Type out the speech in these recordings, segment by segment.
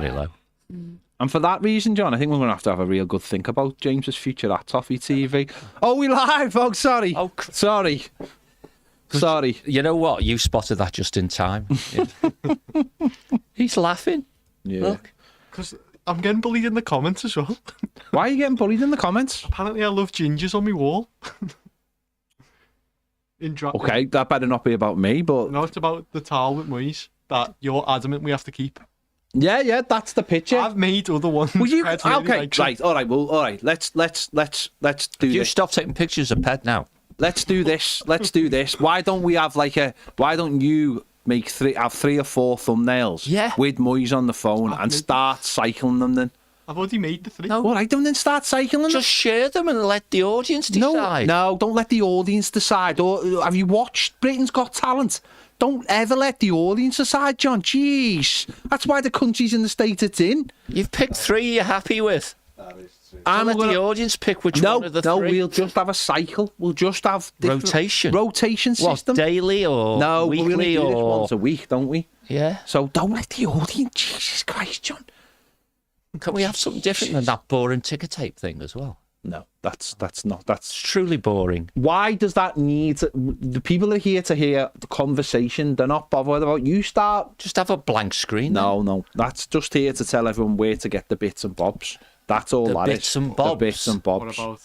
keeping it low. And for that reason, John, I think we're going to have a real good think about James's future at Toffee TV. Oh, we live! Oh, sorry. Oh, sorry. Sorry. You know what? You spotted that just in time. He's laughing. Yeah. Look. Because I'm getting bullied in the comments as well. Why are you getting bullied in the comments? Apparently I love gingers on my wall. Okay, that better not be about me, but... No, it's about the towel with Moise that you're adamant we have to keep. Yeah, that's the picture. I've made other ones. Well, you... Really Okay, like right, all right. Let's do You this. stop taking pictures of Ped now. Let's do this. Why don't we have why don't you have 3 or 4 thumbnails with Moise on the phone and start cycling them then? I've already made the 3. No. All right, then start cycling them. Just share them and let the audience decide. No, don't let the audience decide. Or have you watched Britain's Got Talent? Don't ever let the audience decide, John. Jeez. That's why the country's in the state it's in. You've picked 3 you're happy with. Let the audience pick which one of the 3. No, we'll just have a cycle. We'll just have rotation system. What, daily or weekly we only do this or once a week, don't we? Yeah. So don't let the audience. Jesus Christ, John. Can we have something different than that boring ticker tape thing as well? No, that's truly boring. Why does that need the people are here to hear the conversation? They're not bothered about you. Just have a blank screen. No, that's just here to tell everyone where to get the bits and bobs. That's all that is. Bits and bobs. The bits and bobs. What about?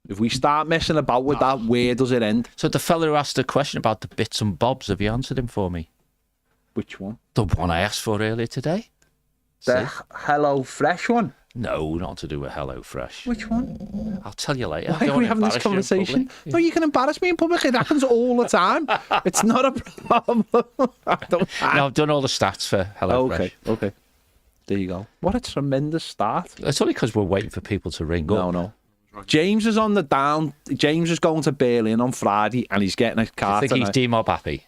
If we start messing about with that, where does it end? So the fella who asked the question about the bits and bobs, have you answered him for me? Which one? The one I asked for earlier today. The Hello Fresh one? No, not to do with Hello Fresh. Which one? I'll tell you later. Why are we having this conversation? No, you can embarrass me in public. It happens all the time. It's not a problem. No, I've done all the stats for Hello Fresh. Okay. There you go. What a tremendous start. It's only because we're waiting for people to ring up. No. James is on the down. James is going to Berlin on Friday and he's getting a car tonight. You think he's D-Mob happy?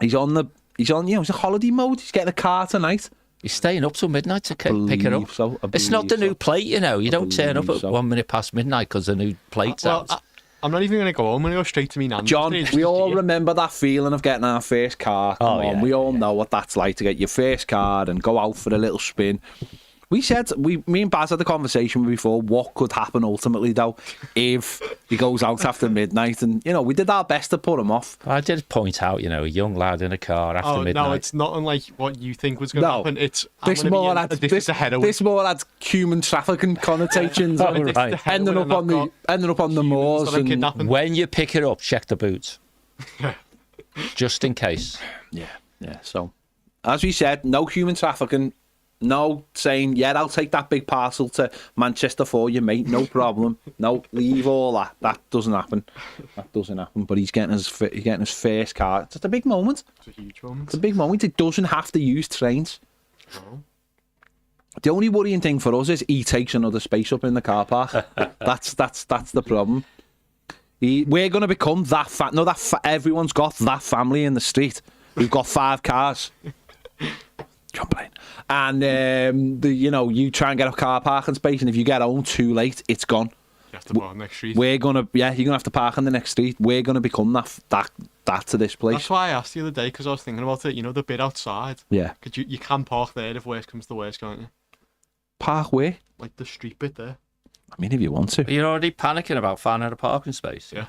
He's on, he's a holiday mode. He's getting a car tonight. He's staying up till midnight to pick it up. It's not the new plate, you know. You don't turn up at 1 minute past midnight because the new plate's out. I'm not even going to go home. I'm going to go straight to me nan. John, we all remember that feeling of getting our first car. Come on, we all know what that's like to get your first car and go out for a little spin. We said, me and Baz had the conversation before, what could happen ultimately, though, if he goes out after midnight. And, we did our best to put him off. I did point out, a young lad in a car after midnight. No, it's not unlike what you think was going to happen. It's this more had human trafficking connotations. Ending up on the moors. And when you pick it up, check the boots. Just in case. Yeah. So, as we said, no human trafficking. No saying, I'll take that big parcel to Manchester for you, mate. No problem. No, leave all that. That doesn't happen. But he's getting his first car. It's a big moment. It's a huge moment. It's a big moment. He doesn't have to use trains. No. The only worrying thing for us is he takes another space up in the car park. That's the problem. We're going to become that fat. No, everyone's got that family in the street. We've got 5 cars. John Blaine. And you try and get a car parking space, and if you get home too late, it's gone. You have to park on the next street. You're gonna have to park on the next street. We're gonna become that to this place. That's why I asked the other day, because I was thinking about it. The bit outside. Yeah. Because you can park there if worst comes to worst, can't you? Park where? Like the street bit there. I mean, if you want to. You're already panicking about finding a parking space. Yeah.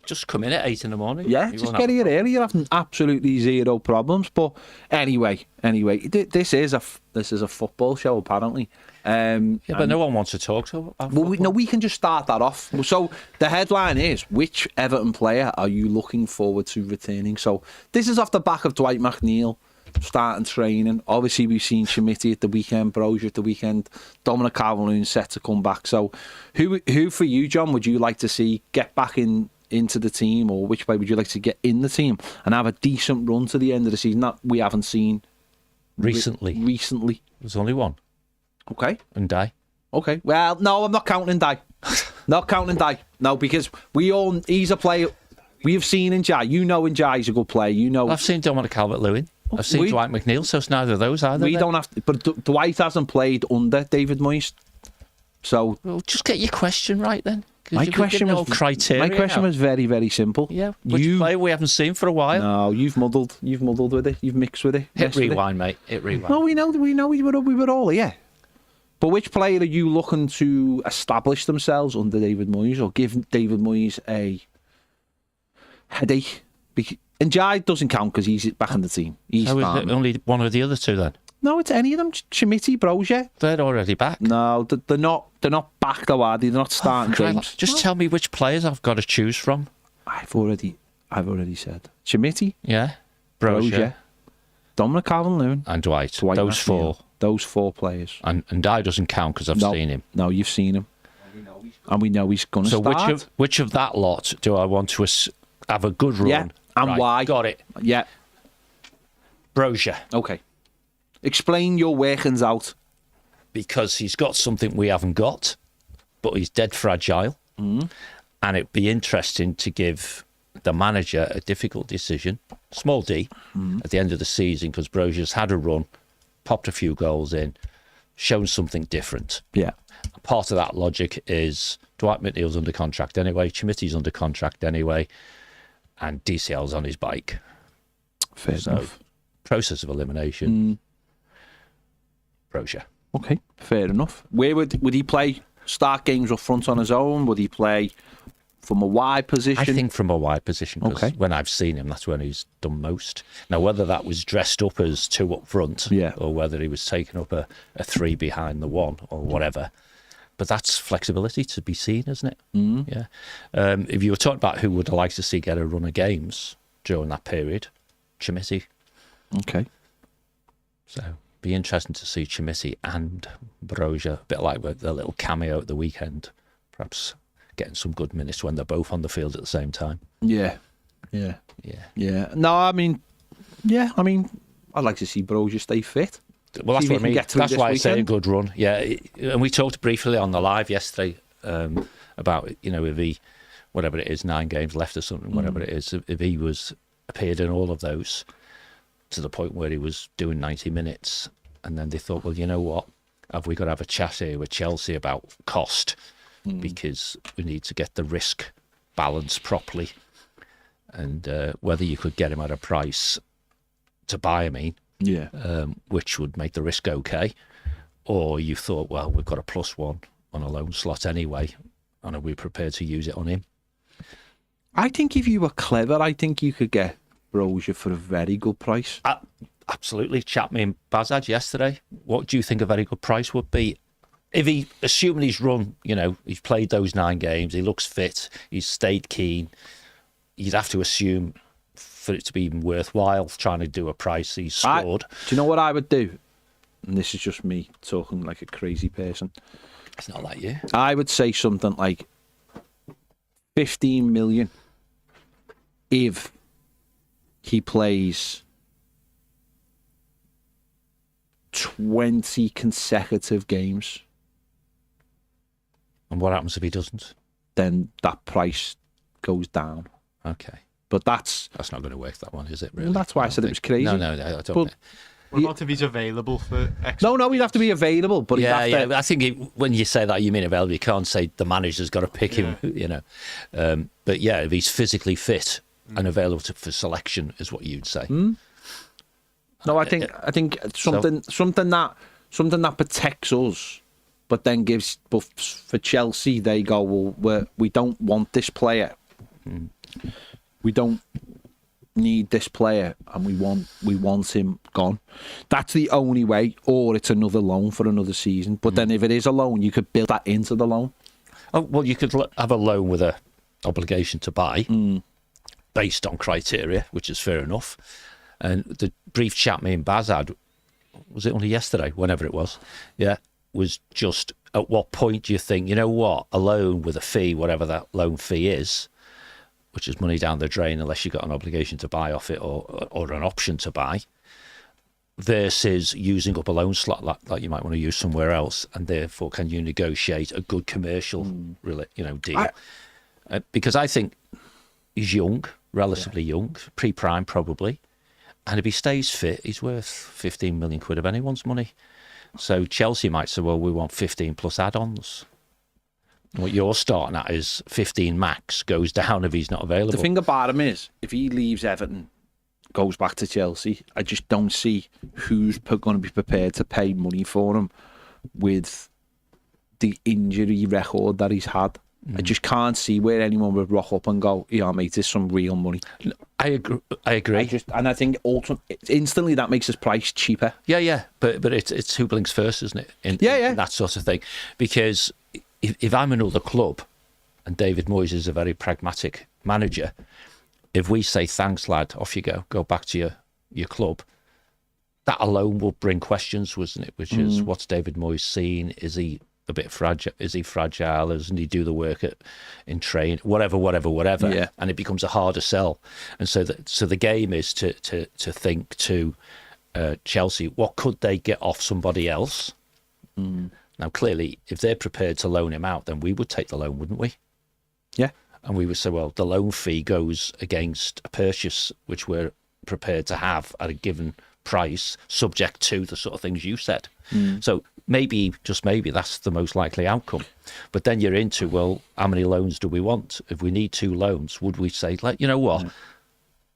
Just come in at 8 in the morning. Yeah, just get here early. You're having absolutely zero problems. But anyway, this is a football show apparently. But no one wants to talk to. We can just start that off. So the headline is: which Everton player are you looking forward to returning? So this is off the back of Dwight McNeil starting training. Obviously, we've seen Schmidt at the weekend, Brozier at the weekend, Dominic Calvert-Lewin set to come back. So, who for you, John, would you like to see get back into the team, or which way would you like to get in the team and have a decent run to the end of the season that we haven't seen recently? There's only one. Okay. And Dye. Okay. Well, no, I'm not counting Dye. Not counting Dye. No, because he's a player we have seen in Jai. In Jai's a good player. I've seen Dominic Calvert-Lewin. I've seen Dwight McNeil, so it's neither of those either. We don't have to, but Dwight hasn't played under David Moyes. So Well, just get your question right then. my question was very, very simple. Yeah, which player we haven't seen for a while. No, you've muddled with it. You've mixed with it. Hit rewind, mate. Hit rewind. No, we know we were all here. But which player are you looking to establish themselves under David Moyes, or give David Moyes a headache? And Jai doesn't count because he's back in the team. He's only one of the other two then. No, it's any of them. Chimity, Brozier. They're already back. No, they're not. They're not back though, are they? They're not starting games. Just tell me which players I've got to choose from. I've already said Chimity. Yeah, Brozier, Dominic Calvert-Lewin, and Dwight. Those four. Those four players. And Dye doesn't count because I've seen him. No, you've seen him. And we know he's going to start. So which of that lot do I want to have a good run? Yeah, and why? Got it. Yeah. Brozier. Okay. Explain your workings out. Because he's got something we haven't got, but he's dead fragile. And it'd be interesting to give the manager a difficult decision, small d, at the end of the season, because Brozier's had a run, popped a few goals in, shown something different. Yeah. Part of that logic is Dwight McNeil's under contract anyway, Chimity's under contract anyway, and DCL's on his bike. Fair enough. Process of elimination. Brozier. Okay, fair enough. Where would he play? Start games up front on his own? Would he play from a wide position? I think from a wide position, because when I've seen him, that's when he's done most. Now, whether that was dressed up as two up front, or whether he was taking up a three behind the one, or whatever, but that's flexibility to be seen, isn't it? Yeah. If you were talking about who would I like to see get a run of games during that period, Chimity. Okay. So, be interesting to see Chimity and Brozier, a bit like the little cameo at the weekend, perhaps getting some good minutes when they're both on the field at the same time. Yeah. No, I'd like to see Brozier stay fit. Well, that's what I mean. That's why I say a good run. Yeah, and we talked briefly on the live yesterday about, if he, whatever it is, 9 games left or something, whatever it is, if he appeared in all of those to the point where he was doing 90 minutes, and then they thought, well, you know what, have we got to have a chat here with Chelsea about cost, because we need to get the risk balanced properly, and whether you could get him at a price to buy him which would make the risk okay, or you thought, well, we've got a +1 on a loan slot anyway, and are we prepared to use it on him? I think if you were clever, I think you could get Brozier for a very good price. Absolutely. Chat me and Bazad yesterday. What do you think a very good price would be? If he, assuming he's run, he's played those 9 games, he looks fit, he's stayed keen, you'd have to assume for it to be even worthwhile trying to do a price he's scored. Do you know what I would do? And this is just me talking like a crazy person. It's not like you. I would say something like 15 million if he plays 20 consecutive games. And what happens if he doesn't? Then that price goes down. Okay. But that's not going to work, that one, is it, really? Well, that's why I said it was crazy. No, I don't. What about if he's available for extra? No, he'd have to be available. But I think when you say that, you mean available. You can't say the manager's got to pick him, But yeah, if he's physically fit and available for selection, is what you'd say. No, I think something that protects us, but then gives. But for Chelsea, they go, well, we don't want this player. We don't need this player, and we want him gone. That's the only way, or it's another loan for another season. But then if it is a loan, you could build that into the loan. Oh, well, you could have a loan with a obligation to buy based on criteria, which is fair enough. And the brief chat me and Baz had, was it only yesterday, whenever it was, was just at what point do you think, you know what, a loan with a fee, whatever that loan fee is, which is money down the drain unless you've got an obligation to buy off it or an option to buy, versus using up a loan slot like you might want to use somewhere else, and therefore can you negotiate a good commercial deal? Because I think he's young, relatively young, pre-prime probably, and if he stays fit, he's worth 15 million quid of anyone's money. So Chelsea might say, well, we want 15 plus add-ons. What you're starting at is 15 max, goes down if he's not available. The thing about him is, if he leaves Everton, goes back to Chelsea, I just don't see who's going to be prepared to pay money for him with the injury record that he's had. I just can't see where anyone would rock up and go, yeah, mate, there's some real money. I agree. And I think instantly that makes his price cheaper. Yeah. But it's who blinks first, isn't it? In that sort of thing. Because if I'm another club, and David Moyes is a very pragmatic manager, if we say, thanks, lad, off you go back to your club, that alone will bring questions, wasn't it? Which is, what's David Moyes seen? Is he a bit fragile? Is he fragile? Doesn't he do the work in train? Whatever. Yeah. And it becomes a harder sell. And so the game is to think to Chelsea, what could they get off somebody else? Now, clearly, if they're prepared to loan him out, then we would take the loan, wouldn't we? Yeah. And we would say, well, the loan fee goes against a purchase which we're prepared to have at a given price, subject to the sort of things you said. So maybe, just maybe, that's the most likely outcome. But then you're into, well, how many loans do we want? If we need 2 loans, would we say, like, you know what?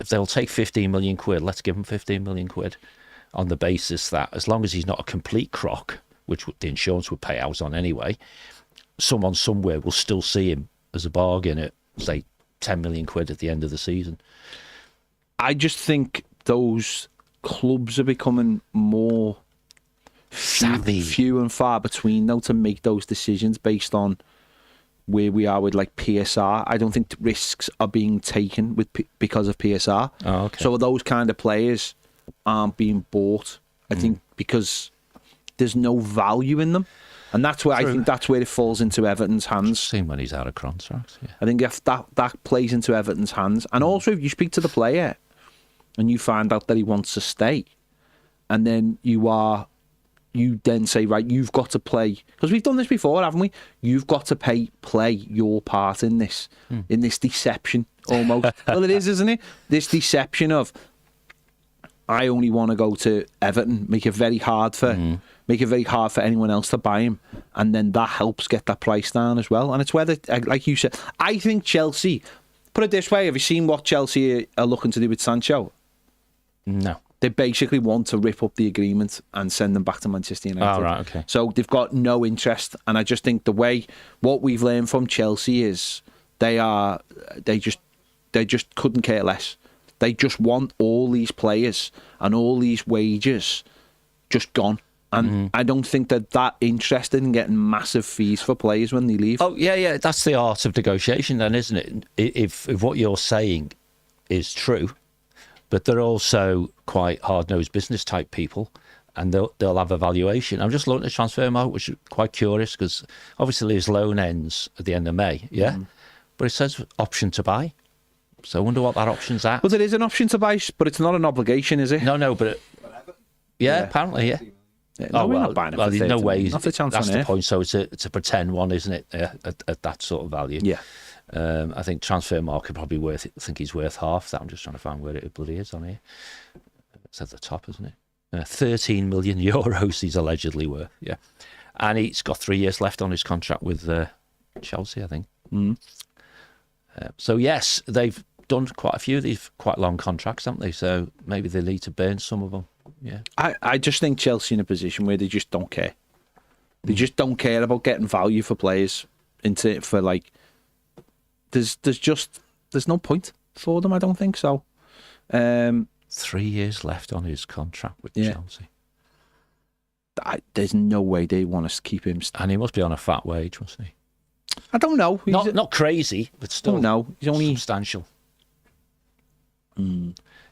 If they'll take 15 million quid, let's give them 15 million quid on the basis that as long as he's not a complete crock, which the insurance would pay out on anyway, someone somewhere will still see him as a bargain at, say, 10 million quid at the end of the season. I just think those clubs are becoming more savvy, few and far between though to make those decisions based on where we are with like PSR. I don't think risks are being taken with because of PSR. Oh, okay. So those kind of players aren't being bought, I think, because there's no value in them. And that's where I think that's where it falls into Everton's hands. Same when he's out of contract. Yeah. I think if that plays into Everton's hands. And also if you speak to the player and you find out that he wants to stay, and then you then say, right, you've got to play, because we've done this before, haven't we? You've got to play your part in this deception almost. Well, it is, isn't it? This deception of, I only want to go to Everton, make it very hard for anyone else to buy him, and then that helps get that price down as well. And it's whether, like you said, I think Chelsea, put it this way, have you seen what Chelsea are looking to do with Sancho? No. They basically want to rip up the agreement and send them back to Manchester United. Oh, right, okay. So they've got no interest, and I just think what we've learned from Chelsea is they just couldn't care less. They just want all these players and all these wages just gone. And I don't think that interested in getting massive fees for players when they leave. Oh, yeah. That's the art of negotiation then, isn't it? If what you're saying is true, but they're also quite hard-nosed business type people, and they'll have a valuation. I'm just looking at transfer market, which is quite curious, because obviously his loan ends at the end of May, yeah? But it says option to buy. So I wonder what that option's at. Well, it is an option to buy, but it's not an obligation, is it? No, but... apparently, yeah. No, we're not buying it for there's no 30 way. million. Not a chance that's on the earth. point. So it's a pretend one, isn't it? At that sort of value. Yeah. I think transfer market probably think he's worth half that. I'm just trying to find where it bloody is on here. It's at the top, isn't it? 13 million euros he's allegedly worth. Yeah, and he's got 3 years left on his contract with Chelsea, I think. So yes, they've done quite a few of these quite long contracts, haven't they? So maybe they need to burn some of them. Yeah. I just think Chelsea in a position where they just don't care. They just don't care about getting value for players there's no point for them, I don't think so. 3 years left on his contract with Chelsea. There's no way they want to keep him. And he must be on a fat wage, mustn't he? I don't know. Not crazy, but still He's only substantial.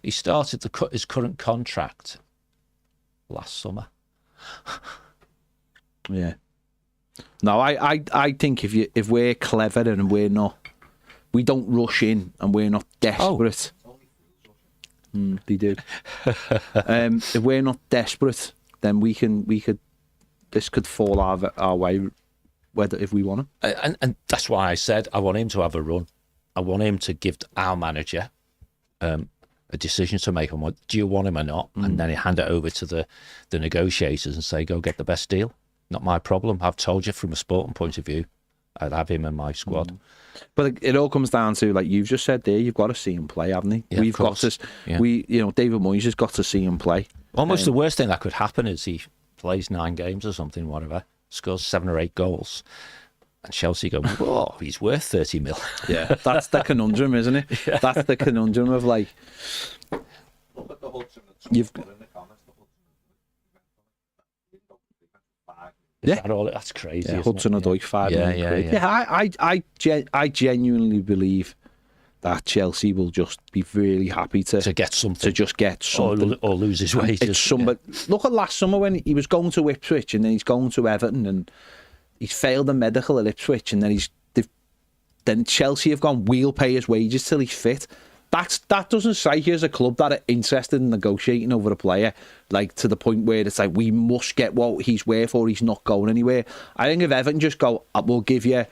He started his current contract last summer. Yeah. No, I think if we're clever and we don't rush in and we're not desperate. They do. If we're not desperate, then this could fall our way, if we want to. And that's why I said I want him to have a run. I want him to give our manager a decision to make on what do you want him or not, and then hand it over to the negotiators and say, go get the best deal. Not my problem. I've told you from a sporting point of view, I'd have him in my squad. But it all comes down to, like you've just said there, you've got to see him play, haven't you? Yeah, We've got to, David Moyes has got to see him play. Almost the worst thing that could happen is he plays 9 games or something, whatever, scores 7 or 8 goals, and Chelsea go, "Whoa, he's worth 30 mil." Yeah, that's the conundrum, isn't it? Yeah. That's the conundrum of like. Look at the Hudson You've in the comments. Yeah, That's crazy. yeah, isn't Hudson it? Odoi, £5 million. Yeah. I genuinely believe that Chelsea will just be really happy to get something, to just get something, or lose his wages. It's somebody. Look at last summer when he was going to Ipswich and then he's going to Everton and he's failed a medical at Ipswich and then Chelsea have gone, we'll pay his wages till he's fit. That doesn't strike you as a club that are interested in negotiating over a player, like to the point where it's like we must get what he's worth or he's not going anywhere. I think if Everton just go, we'll give you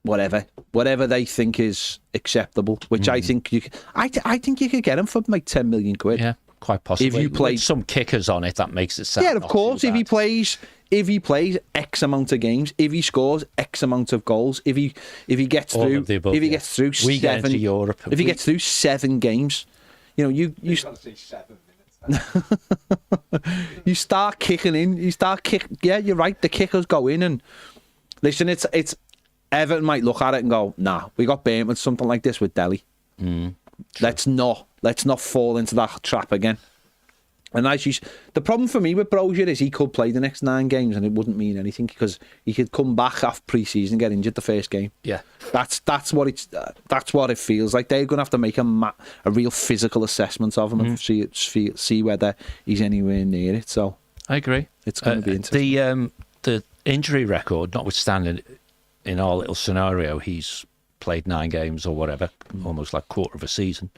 whatever they think is acceptable, which I think you could get him for like 10 million quid. Yeah, quite possibly. If you play with some kickers on it, that makes it sound. Yeah, of course. If he plays X amount of games, if he scores X amount of goals, if he gets All through, of the above, if he yeah. gets through We get into 7, Europe. if he gets through 7 games, you Got to say 7 minutes. you start kicking in. Yeah, you're right. The kickers go in and listen. It's Everton might look at it and go, nah, we got burnt with something like this with Delhi. Let's not fall into that trap again. And the problem for me with Brozier is he could play the next 9 games and it wouldn't mean anything because he could come back after pre-season and get injured the first game. Yeah, that's what it feels like. They're going to have to make a real physical assessment of him and see whether he's anywhere near it. So I agree. It's going to be interesting. The injury record, notwithstanding, in our little scenario, he's played 9 games or whatever, almost like quarter of a season.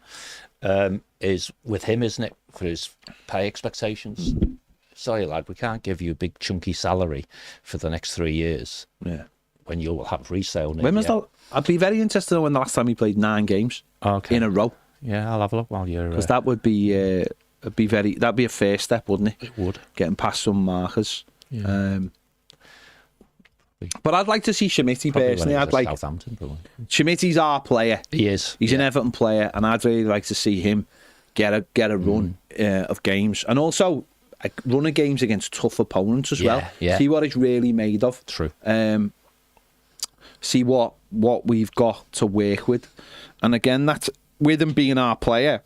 Is with him, isn't it, for his pay expectations? Sorry, lad, we can't give you a big chunky salary for the next 3 years. Yeah. When you'll have resale. I'd be very interested to know when the last time he played 9 games in a row. Yeah, I'll have a look while you're. Because that would be that'd be a first step, wouldn't it? It would. Getting past some markers. Yeah. But I'd like to see Schmidt personally. I'd like Southampton. Schmidt's our player. He is. He's an Everton player, and I'd really like to see him get a run of games, and also a run of games against tough opponents as well. Yeah. See what he's really made of. True. See what we've got to work with, and again, that's with him being our player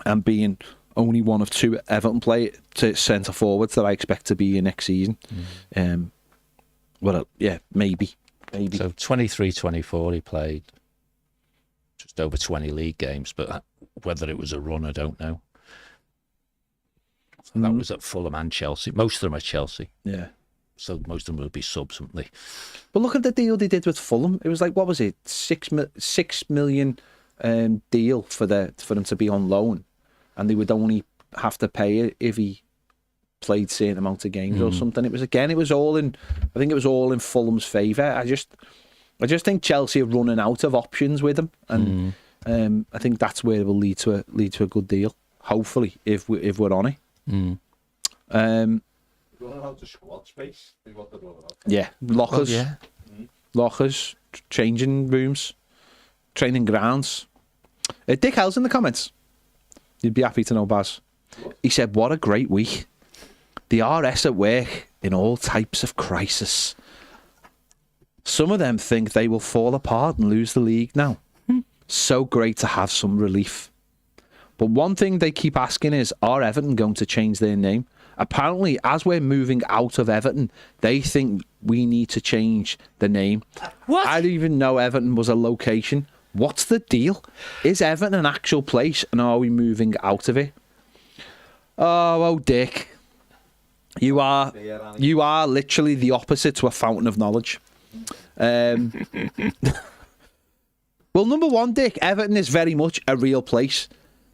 and being only one of 2 Everton play to centre forwards that I expect to be here next season. Well, yeah, maybe. So 23-24, he played just over 20 league games, but whether it was a run, I don't know. So that was at Fulham and Chelsea. Most of them are Chelsea. Yeah. So most of them will be subs, won't they? But look at the deal they did with Fulham. It was like, what was it? 6 million deal for them to be on loan, and they would only have to pay it if he played certain amount of games or something. I think it was all in Fulham's favour. I just think Chelsea are running out of options with him, and I think that's where it will lead to a good deal. Hopefully, if we're on it. Running out of squad space is what they're running out. Yeah, lockers, lockers, changing rooms, training grounds. Dick Hell's in the comments. You'd be happy to know, Baz. He said, "What a great week. The RS at work in all types of crisis. Some of them think they will fall apart and lose the league now. So great to have some relief. But one thing they keep asking is, are Everton going to change their name? Apparently, as we're moving out of Everton, they think we need to change the name. What? I didn't even know Everton was a location. What's the deal? Is Everton an actual place and are we moving out of it? Oh, Dick. You are literally the opposite to a fountain of knowledge. Well, number one, Dick, Everton is very much a real place.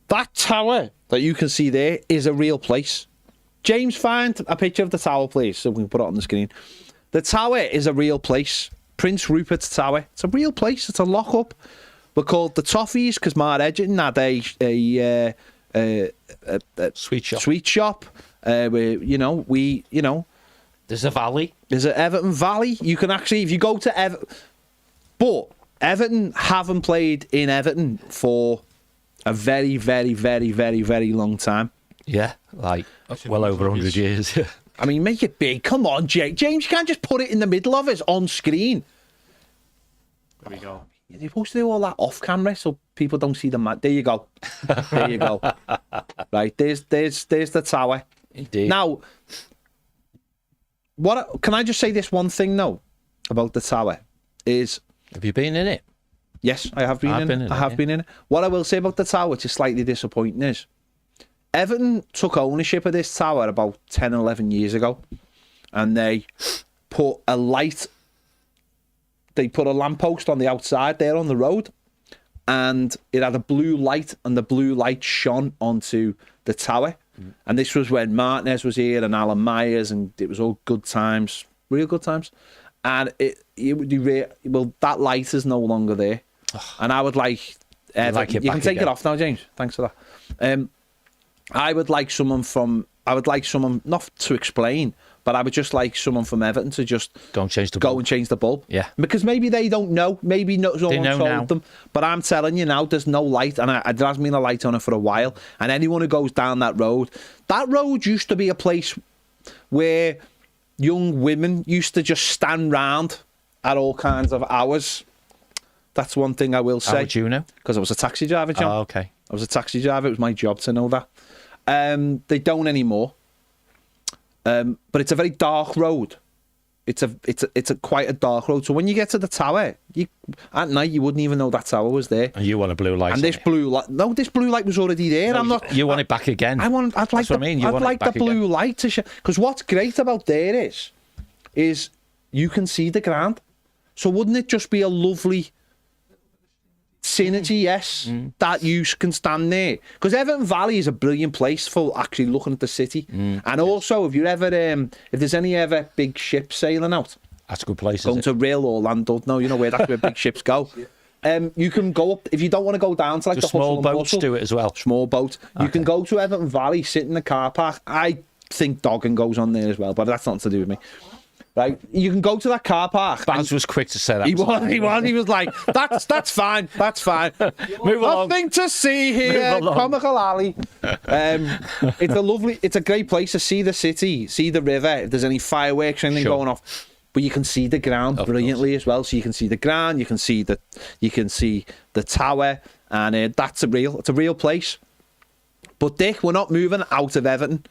That tower that you can see there is a real place. James, find a picture of the tower, please, so we can put it on the screen. The tower is a real place. Prince Rupert's Tower. It's a real place. It's a lock-up. We're called the Toffees because Mark Edgerton had a Sweet shop. Sweet shop. We There's a valley. There's an Everton Valley. You can actually, if you go to Everton, but Everton haven't played in Everton for a very, very, very, very, very long time. Yeah, like well over 100 years. I mean, make it big. Come on, James. You can't just put it in the middle of us on screen. There we go. You're supposed to do all that off camera so people don't see the mat. There you go. There you go. Right, there's the tower. Indeed. Now, what can I just say this one thing though about the tower is, Have you been in it? yes, I have been I've in been it. in I it, have yeah. been in it. What I will say about the tower, which is slightly disappointing, is Everton took ownership of this tower about 10, 11 years ago, and they put a light. They put a lamppost on the outside there on the road, and it had a blue light, and the blue light shone onto the tower. And this was when Martinez was here and Alan Myers, and it was all good times, real good times. And well, that light is no longer there. And I would like, like it you back can take again. it off now, James. Thanks for that. I would like someone not to explain, but I would just like someone from Everton to just Go and change the go bulb. and change the bulb. Yeah. Because maybe they don't know. Maybe no one know told now. them. But I'm telling you now, there's no light, and there hasn't been a light on it for a while. And anyone who goes down that road used to be a place where young women used to just stand round at all kinds of hours. That's one thing I will How say. would you know? Because I was a taxi driver, John. Oh, okay. I was a taxi driver. It was my job to know that. They don't anymore. But it's a very dark road. It's a quite a dark road. So when you get to the tower, at night you wouldn't even know that tower was there. And you want a blue light. And this on it. blue light, no, this blue light was already there. I'm not. You want it back again. I'd like That's what I mean. You I'd want it like the back blue again. light to show. Because what's great about there is you can see the ground. So wouldn't it just be a lovely synergy, yes, that you can stand there? Because Everton Valley is a brilliant place for actually looking at the city. And also, if you're ever, if there's any ever big ships sailing out, That's a good place. going Isn't to Real Orlando, no, you know where that's where big ships go. You can go up if you don't want to go down to like it? the The small hustle and boats bustle. do it as well. Small boat. You can go to Everton Valley, sit in the car park. I think Doggan goes on there as well, but that's nothing to do with me. Right? You can go to that car park. Baz was quick to say that. He was like, that's fine. Move along. Nothing to see here. Move along. Comical Alley. It's a great place to see the city, see the river. If there's any fireworks or anything Sure. going off, but you can see the ground brilliantly as well. So you can see the ground, you can see the tower, and it's a real place. But Dick, we're not moving out of Everton,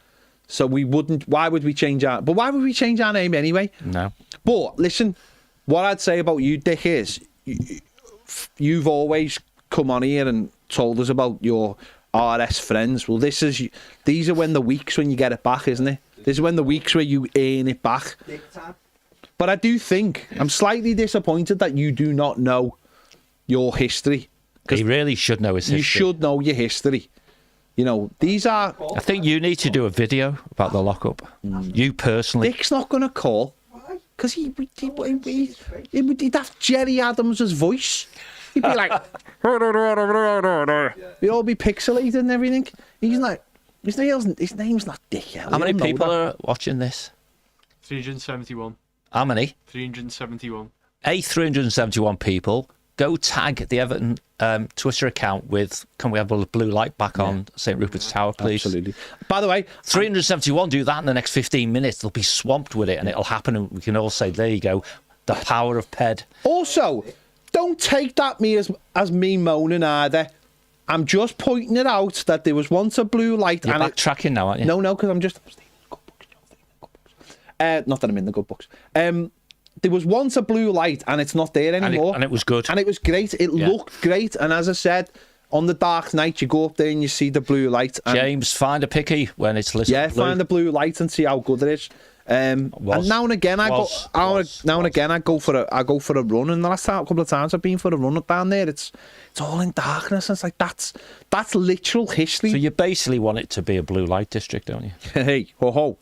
so we wouldn't. Why would we change our? But why would we change our name anyway? No. But listen, what I'd say about you, Dick, is you've always come on here and told us about your RS friends. Well, these are when the weeks when you get it back, isn't it? This is when the weeks where you earn it back. But I do think I'm slightly disappointed that you do not know your history. He really should know his history. You should know your history. You know, these are. I think you need to do a video about the lockup. You personally. Dick's not going to call. Because he'd have Jerry Adams' voice. He'd be like. We'd all be pixelated and everything. He's like. His name's not Dick. How many people are watching this? 371. How many? 371. 371 people. Go tag the Everton Twitter account with, can we have a blue light back on St. Rupert's Tower, please? Absolutely. By the way, 371, do that in the next 15 minutes. They'll be swamped with it and it'll happen. And we can all say, there you go, the power of PED. also, don't take that as me moaning either. I'm just pointing it out that there was once a blue light. You're and backtracking now, aren't you? No, because I'm just. Not that I'm in the good books. There was once a blue light and it's not there anymore. And it was good. And it was great. It looked great. And as I said, on the dark night, you go up there and you see the blue light. And James, find a picky when it's lit. yeah, blue. find the blue light and see how good it is. And now and again, I go for a run. And the last couple of times I've been for a run down there, it's all in darkness. And it's like that's literal history. So you basically want it to be a blue light district, don't you? Hey, ho ho.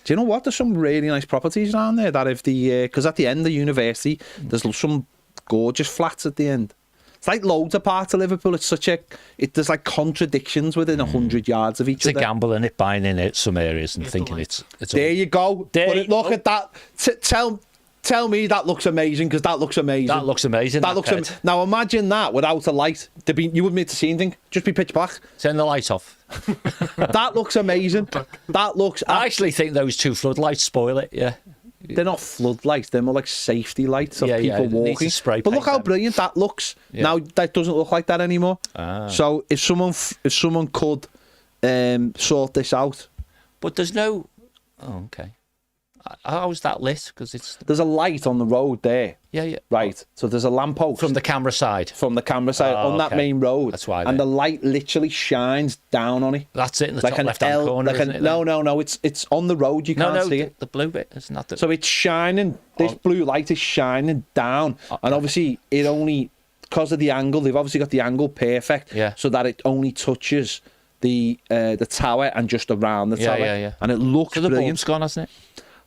Do you know what? There's some really nice properties around there that if because at the end of the university, there's some gorgeous flats at the end. It's like loads of parts of Liverpool. It's such a... There's like contradictions within 100 yards of each It's other. a gamble, and it buying in it some areas and thinking it's There you go. There Look at that. Tell me that looks amazing, because that looks amazing. That looks amazing. That looks now imagine that without a light. You wouldn't be able to see anything. Just be pitch black. Turn the light off. That looks amazing. That looks... I actually think those two floodlights spoil it. Yeah. They're not floodlights. They're more like safety lights of Yeah, people it needs walking. to spray But look paint how them. brilliant that looks. Yeah. Now that doesn't look like that anymore. So if someone could sort this out, But there's no... Oh, okay. How's that lit? Because it's... there's a light on the road there. Yeah. Right. So there's a lamppost From the camera side. from the camera side on that okay. main road. That's why And then. the light literally shines down on it. That's it in the Like top an left-hand L, corner, like isn't it? no, it's on the road. You can't see it. The blue bit. It's not the... So it's shining. This blue light is shining down, and obviously it only, because of the angle. They've obviously got the angle perfect, Yeah. so that it only touches the tower and just around the tower. Yeah. And it looks So the brilliant. bulb's gone, hasn't it?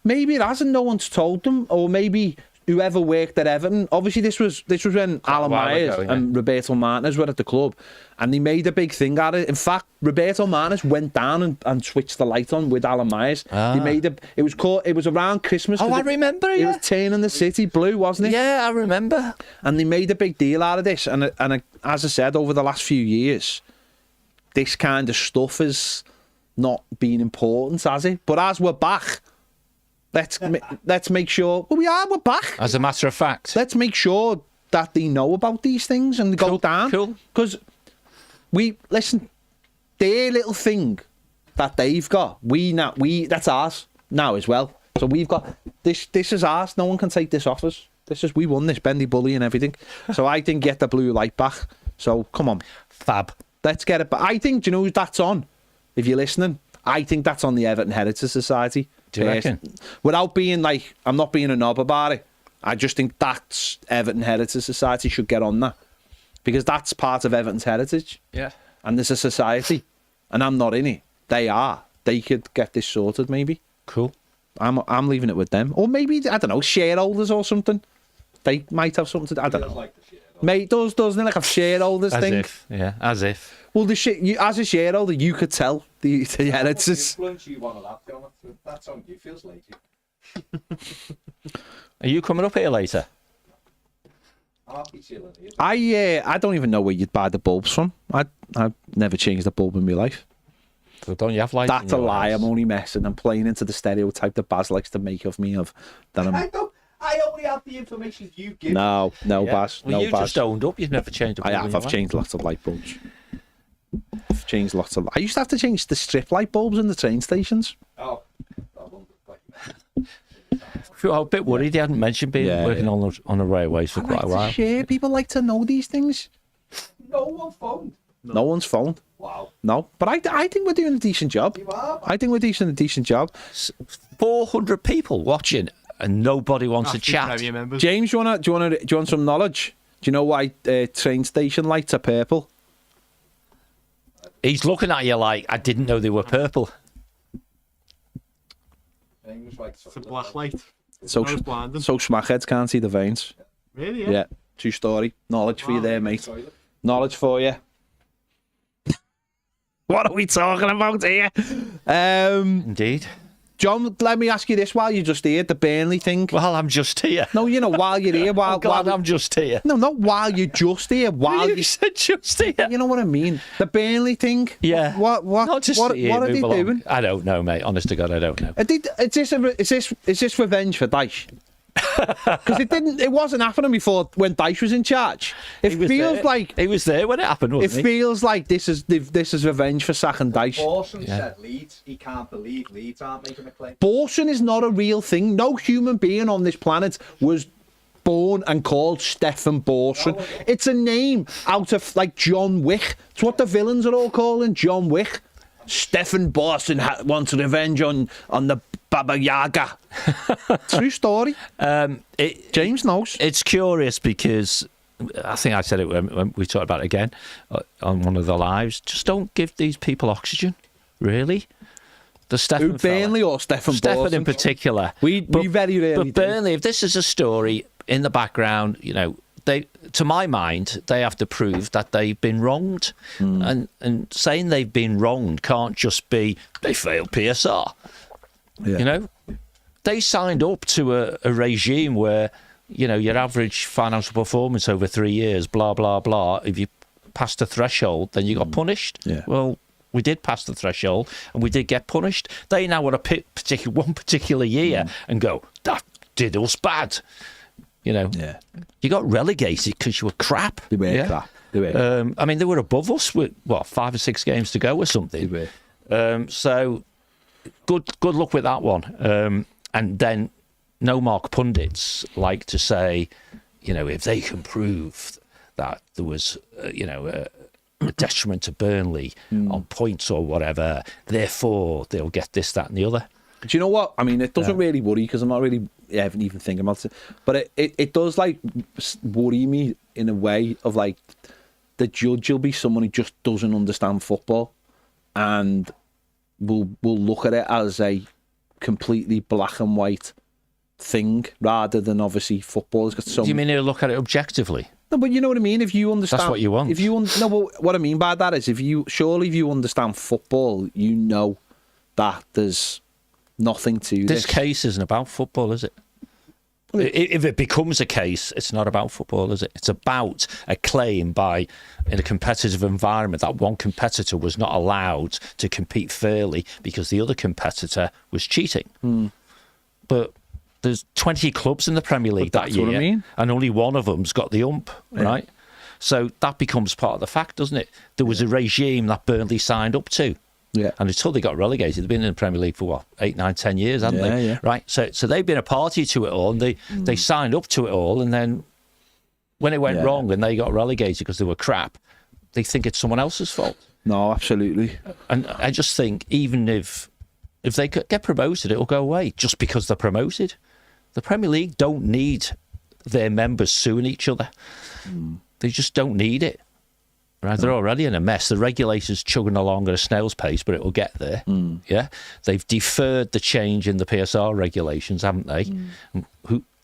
Maybe it hasn't. No one's told them, or maybe whoever worked at Everton. Obviously, this was when Alan while Myers ago, yeah. and Roberto Martinez were at the club, and they made a big thing out of it. In fact, Roberto Martinez went down and switched the light on with Alan Myers. They made it was around Christmas. Oh, 'cause I remember, It yeah. was turning the city blue, wasn't it? Yeah, I remember. And they made a big deal out of this. And as I said, over the last few years, this kind of stuff has not been important, has it? But as we're back, let's make sure. Well, we're back. As a matter of fact. Let's make sure that they know about these things and go down. Cool. Because listen, their little thing that they've got, that's ours now as well. So we've got this. This is ours. No one can take this off us. We won this, Bendy Bully and everything. So I didn't get the blue light back. So come on, Fab. let's get it. But I think, do you know who that's on? If you're listening, I think that's on the Everton Heritage Society. Do you reckon? Without being like, I'm not being a knob about it. I just think that's Everton Heritage Society should get on that, because that's part of Everton's heritage. Yeah. And there's a society, and I'm not in it. They are. They could get this sorted, maybe. Cool. I'm leaving it with them, or maybe, I don't know, shareholders or something. They might have something to. I don't know. Like the shit. Mate, doesn't it, like a shareholders As thing? if. Yeah, as if. Well, as a shareholder, you could tell the heritage. Influence you want to that, John. That's on you. Feels lazy. Are you coming up here later? I'll be chilling here. I don't even know where you'd buy the bulbs from. I've never changed a bulb in my life. So don't you have lights? That's in a your lie. house? I'm only messing. I'm playing into the stereotype that Baz likes to make of me of that I'm. I only have the information you give. No, Yeah. Baz. Well, No, you Baz. just owned up. You've never changed a I bulb in have. your I've life. changed lots of light bulbs. I've changed lots of. I used to have to change the strip light bulbs in the train stations. Oh, I wonder, like, I was a bit worried he hadn't mentioned being working on the railways for quite a while. Share. People like to know these things. no one phoned. No one's phoned. Wow. No, but I think we're doing a decent job. You are. I think we're doing a decent job. 400 people watching and nobody wants to chat. Premier members. James, do you want some knowledge? Do you know why train station lights are purple? He's looking at you like, I didn't know they were purple. Things like It's a black light. So I was blinding. smackheads can't see the veins. Really? Yeah, true story. Knowledge for you there, mate. toilet. Knowledge for you. What are we talking about here? Indeed. John, let me ask you this while you're just here, the Burnley thing. Well, I'm just here. No, while you're here, I'm glad I'm just here. no, not while you're just here, while You said just here. you know what I mean. The Burnley thing. Yeah. What Not just what here, are they move along. doing? I don't know, mate. Honest to God, I don't know. Is this revenge for Dyche? Because it wasn't happening before when Dyche was in charge. It He was feels there. like He was there when it happened, it wasn't he? feels like this is revenge for sacking Dyche. Orson Yeah. said Leeds. He can't believe Leeds aren't making a claim. Abortion is not a real thing. No human being on this planet was born and called Stefan Borson. It's a name out of like John Wick. It's what the villains are all calling John Wick. Stefan Borson wants revenge on the Baba Yaga. True story. James knows. It's curious because I think I said it when we talked about it again on one of the lives. Just don't give these people oxygen, really. The Stefan Who, Burnley or Stefan Stefan Borson? in particular. We very rarely But do. Burnley, if this is a story in the background, to my mind, they have to prove that they've been wronged, and saying they've been wronged can't just be they failed PSR. Yeah. You know, they signed up to a regime where, you know, your average financial performance over 3 years, blah blah blah. If you passed the threshold, then you got punished. Yeah. Well, we did pass the threshold, and we did get punished. They now want to pick one particular year and go, that did us bad. You know, you got relegated because you were crap. They were crap. They were. I mean, they were above us with, 5 or 6 games to go or something. They were. So, good luck with that one. And then, no mark pundits like to say, you know, if they can prove that there was, a detriment to Burnley on points or whatever, therefore they'll get this, that, and the other. Do you know what? I mean, it doesn't really worry because I'm not really even thinking about it. But it does like worry me in a way of like the judge will be someone who just doesn't understand football and will look at it as a completely black and white thing rather than obviously football has got so. Do you mean he'll look at it objectively? No, but you know what I mean. If you understand, that's what you want. No, but what I mean by that is if you understand football, you know that there's nothing to this case isn't about football, is it? If it becomes a case, it's not about football, is it? It's about a claim by, in a competitive environment, that one competitor was not allowed to compete fairly because the other competitor was cheating. But there's 20 clubs in the Premier League that year, what I mean. and only one of them's got the ump, right? So that becomes part of the fact, doesn't it? There was a regime that Burnley signed up to. Yeah. And until they got relegated, they've been in the Premier League for 8, 9, 10 years, haven't they? Yeah. Right. So they've been a party to it all, and they signed up to it all, and then when it went wrong and they got relegated because they were crap, they think it's someone else's fault. No, absolutely. And I just think even if they get promoted, it'll go away just because they're promoted. The Premier League don't need their members suing each other. They just don't need it. Right, they're already in a mess. The regulators chugging along at a snail's pace, but it will get there. Yeah, they've deferred the change in the PSR regulations, haven't they?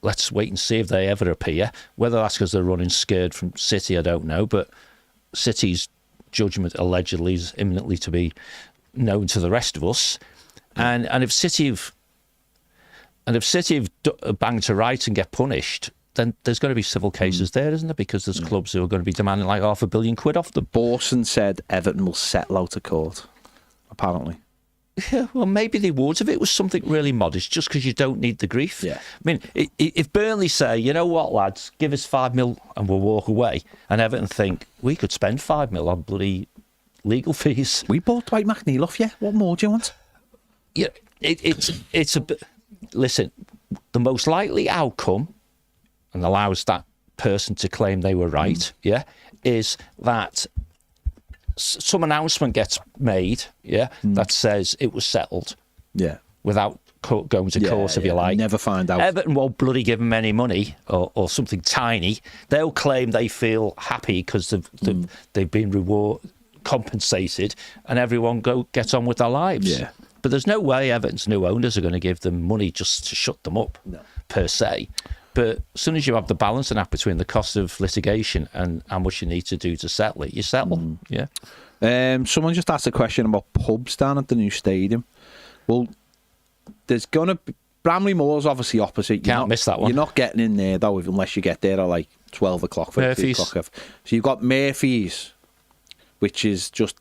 Let's wait and see if they ever appear. Whether that's because they're running scared from City, I don't know. But City's judgment allegedly is imminently to be known to the rest of us. And if City have banged to rights and get punished, then there's going to be civil cases there, isn't there? Because there's clubs who are going to be demanding like £500 million off them. Borson said Everton will settle out of court, apparently. Yeah, well, maybe they would if it was something really modest, just because you don't need the grief. Yeah. I mean, if Burnley say, you know what, lads, give us £5 million and we'll walk away, and Everton think, we could spend £5 million on bloody legal fees. We bought Dwight McNeil off, yeah. What more do you want? Yeah, it's a bit... Listen, the most likely outcome, and allows that person to claim they were right, is that some announcement gets made, that says it was settled, without going to court, if you like. Never find out. Everton won't bloody give them any money or something tiny. They'll claim they feel happy because they've been compensated, and everyone gets on with their lives. Yeah. But there's no way Everton's new owners are going to give them money just to shut them up, per se. But as soon as you have the balancing act between the cost of litigation and how much you need to do to settle it, you settle. Yeah. Someone just asked a question about pubs down at the new stadium. Well, there's going to be... Bramley Moor's obviously opposite. Can't miss that one. You're not getting in there, though, unless you get there at like 12 o'clock. Murphy's. So you've got Murphy's, which is just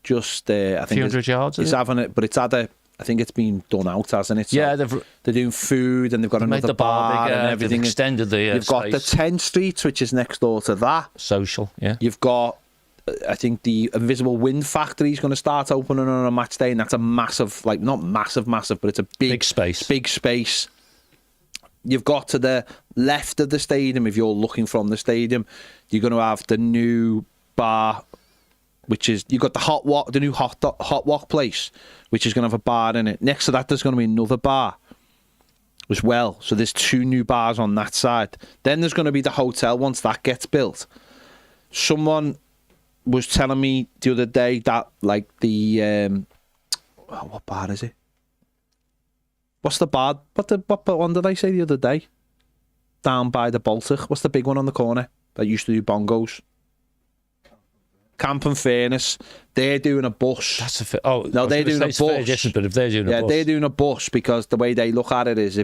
I think a few hundred yards. It's having it, but it's had a... I think it's been done out, hasn't it? So yeah, they're doing food and they've got another bar bigger, and everything. They've extended the You've got the 10th Street, which is next door to that. Social, yeah. You've got, I think, the Invisible Wind Factory is going to start opening on a match day, and that's a massive, like, not massive, but it's a big space. Big space. You've got to the left of the stadium, if you're looking from the stadium, you're going to have the new bar, which is, you've got the new hot walk place, which is going to have a bar in it. Next to that, there's going to be another bar as well. So there's 2 new bars on that side. Then there's going to be the hotel once that gets built. Someone was telling me the other day that, like, the... what bar is it? What's the bar? What one did I say the other day? down by the Baltic. What's the big one on the corner that used to do bongos? Camp and Fairness. They're doing a bus. That's no, they're doing a bus. Very different, but if they're doing a bus, they're doing a bus because the way they look at it is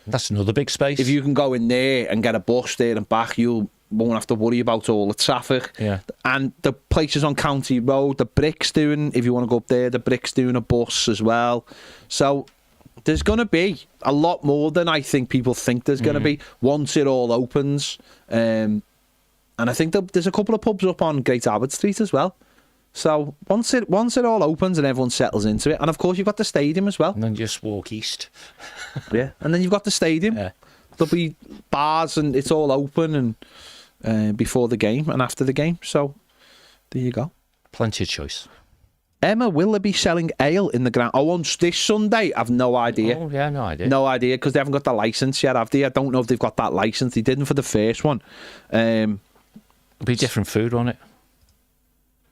that's another big space. if you can go in there and get a bus there and back, you won't have to worry about all the traffic. Yeah. And the places on County Road, the Brick's doing, if you want to go up there, the Brick's doing a bus as well. So there's going to be a lot more than I think people think there's going to be once it all opens. And I think there's a couple of pubs up on Great Albert Street as well. So once it all opens and everyone settles into it, and of course you've got the stadium as well. And then just walk east. Yeah. And then you've got the stadium. Yeah. There'll be bars and it's all open and before the game and after the game. So there you go. Plenty of choice. Emma, will they be selling ale in the ground? Oh, on this Sunday? I've no idea. Oh, yeah, no idea. No idea, because they haven't got the licence yet, have they? I don't know if they've got that licence. They didn't for the first one. It'll be different food on it.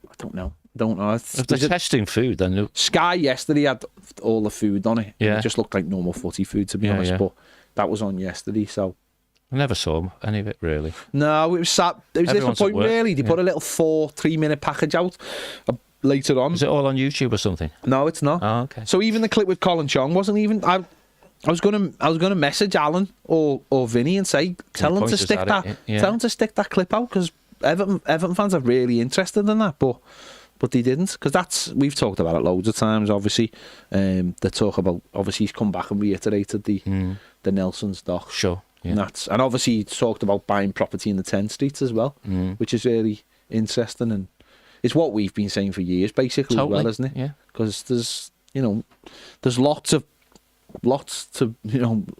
I don't know. If they're testing food, then... Sky yesterday had all the food on it. Yeah. It just looked like normal footy food, to be honest. Yeah. But that was on yesterday, so... I never saw any of it, really. No, it was sad. It was Everyone's disappointing, at work, really. They yeah. put a little 3-minute package out later on. Is it all on YouTube or something? No, it's not. Oh, okay. So even the clip with Colin Chong wasn't even... I was gonna message Alan or Vinny and say, tell them to stick that clip out, because Everton fans are really interested in that, but they didn't, because we've talked about it loads of times. Obviously, they talk about, obviously he's come back and reiterated the Nelson's doc. Sure. Yeah. And obviously he talked about buying property in the 10th Street as well, which is really interesting, and it's what we've been saying for years, basically, totally. as well, isn't it? Yeah. Because there's lots to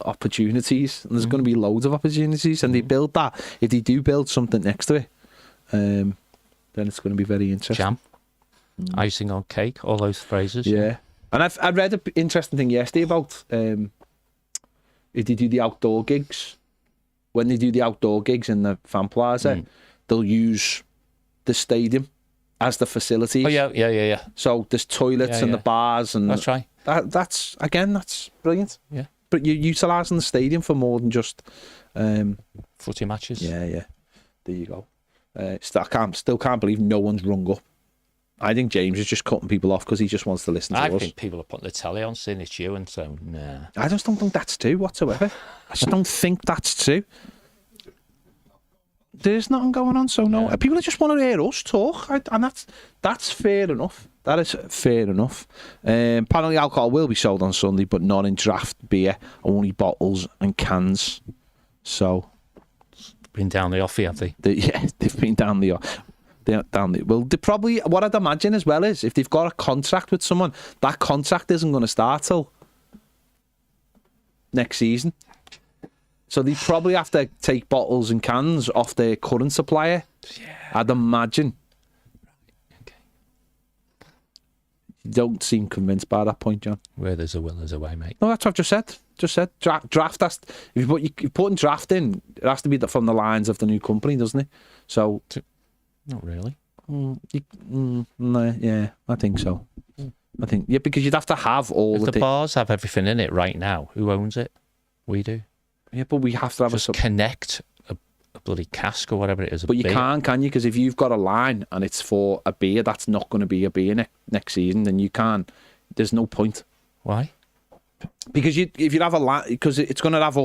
opportunities, and there's going to be loads of opportunities, and they build that. If they do build something next to it, then it's going to be very interesting. Jam, icing on cake, all those phrases. Yeah. And I read an interesting thing yesterday about if they do the outdoor gigs. When they do the outdoor gigs in the fan plaza, they'll use the stadium as the facilities. Oh yeah. So there's toilets and the bars, and That's right. That's brilliant. Yeah. But you're utilising the stadium for more than just Footy matches. Yeah. There you go. Still can't believe no one's rung up. I think James is just cutting people off because he just wants to listen to us. I think people are putting the telly on, saying it's you, and so nah. I just don't think that's true whatsoever. I just don't think that's true. There's nothing going on, so no. People just want to hear us talk, and that's fair enough. That is fair enough. Apparently alcohol will be sold on Sunday, but not in draft beer, only bottles and cans. So... Been down the offie, have they? They've been down the... Well, they probably... What I'd imagine as well is, if they've got a contract with someone, that contract isn't going to start till next season. So they probably have to take bottles and cans off their current supplier. Yeah. I'd imagine. Okay. You don't seem convinced by that point, John. Where there's a will, there's a way, mate. No, that's what I've just said. Draft. That's, if you're putting draft in, it has to be from the lines of the new company, doesn't it? So, not really. No, yeah, I think so. I think because you'd have to have all the bars have everything in it right now. Who owns it? We do. Yeah, but we have to have just connect a bloody cask or whatever it is. But you can't, can you? Because if you've got a line and it's for a beer that's not going to be a beer next season, then you can't. There's no point. Why? Because if you have a line, because it's going to have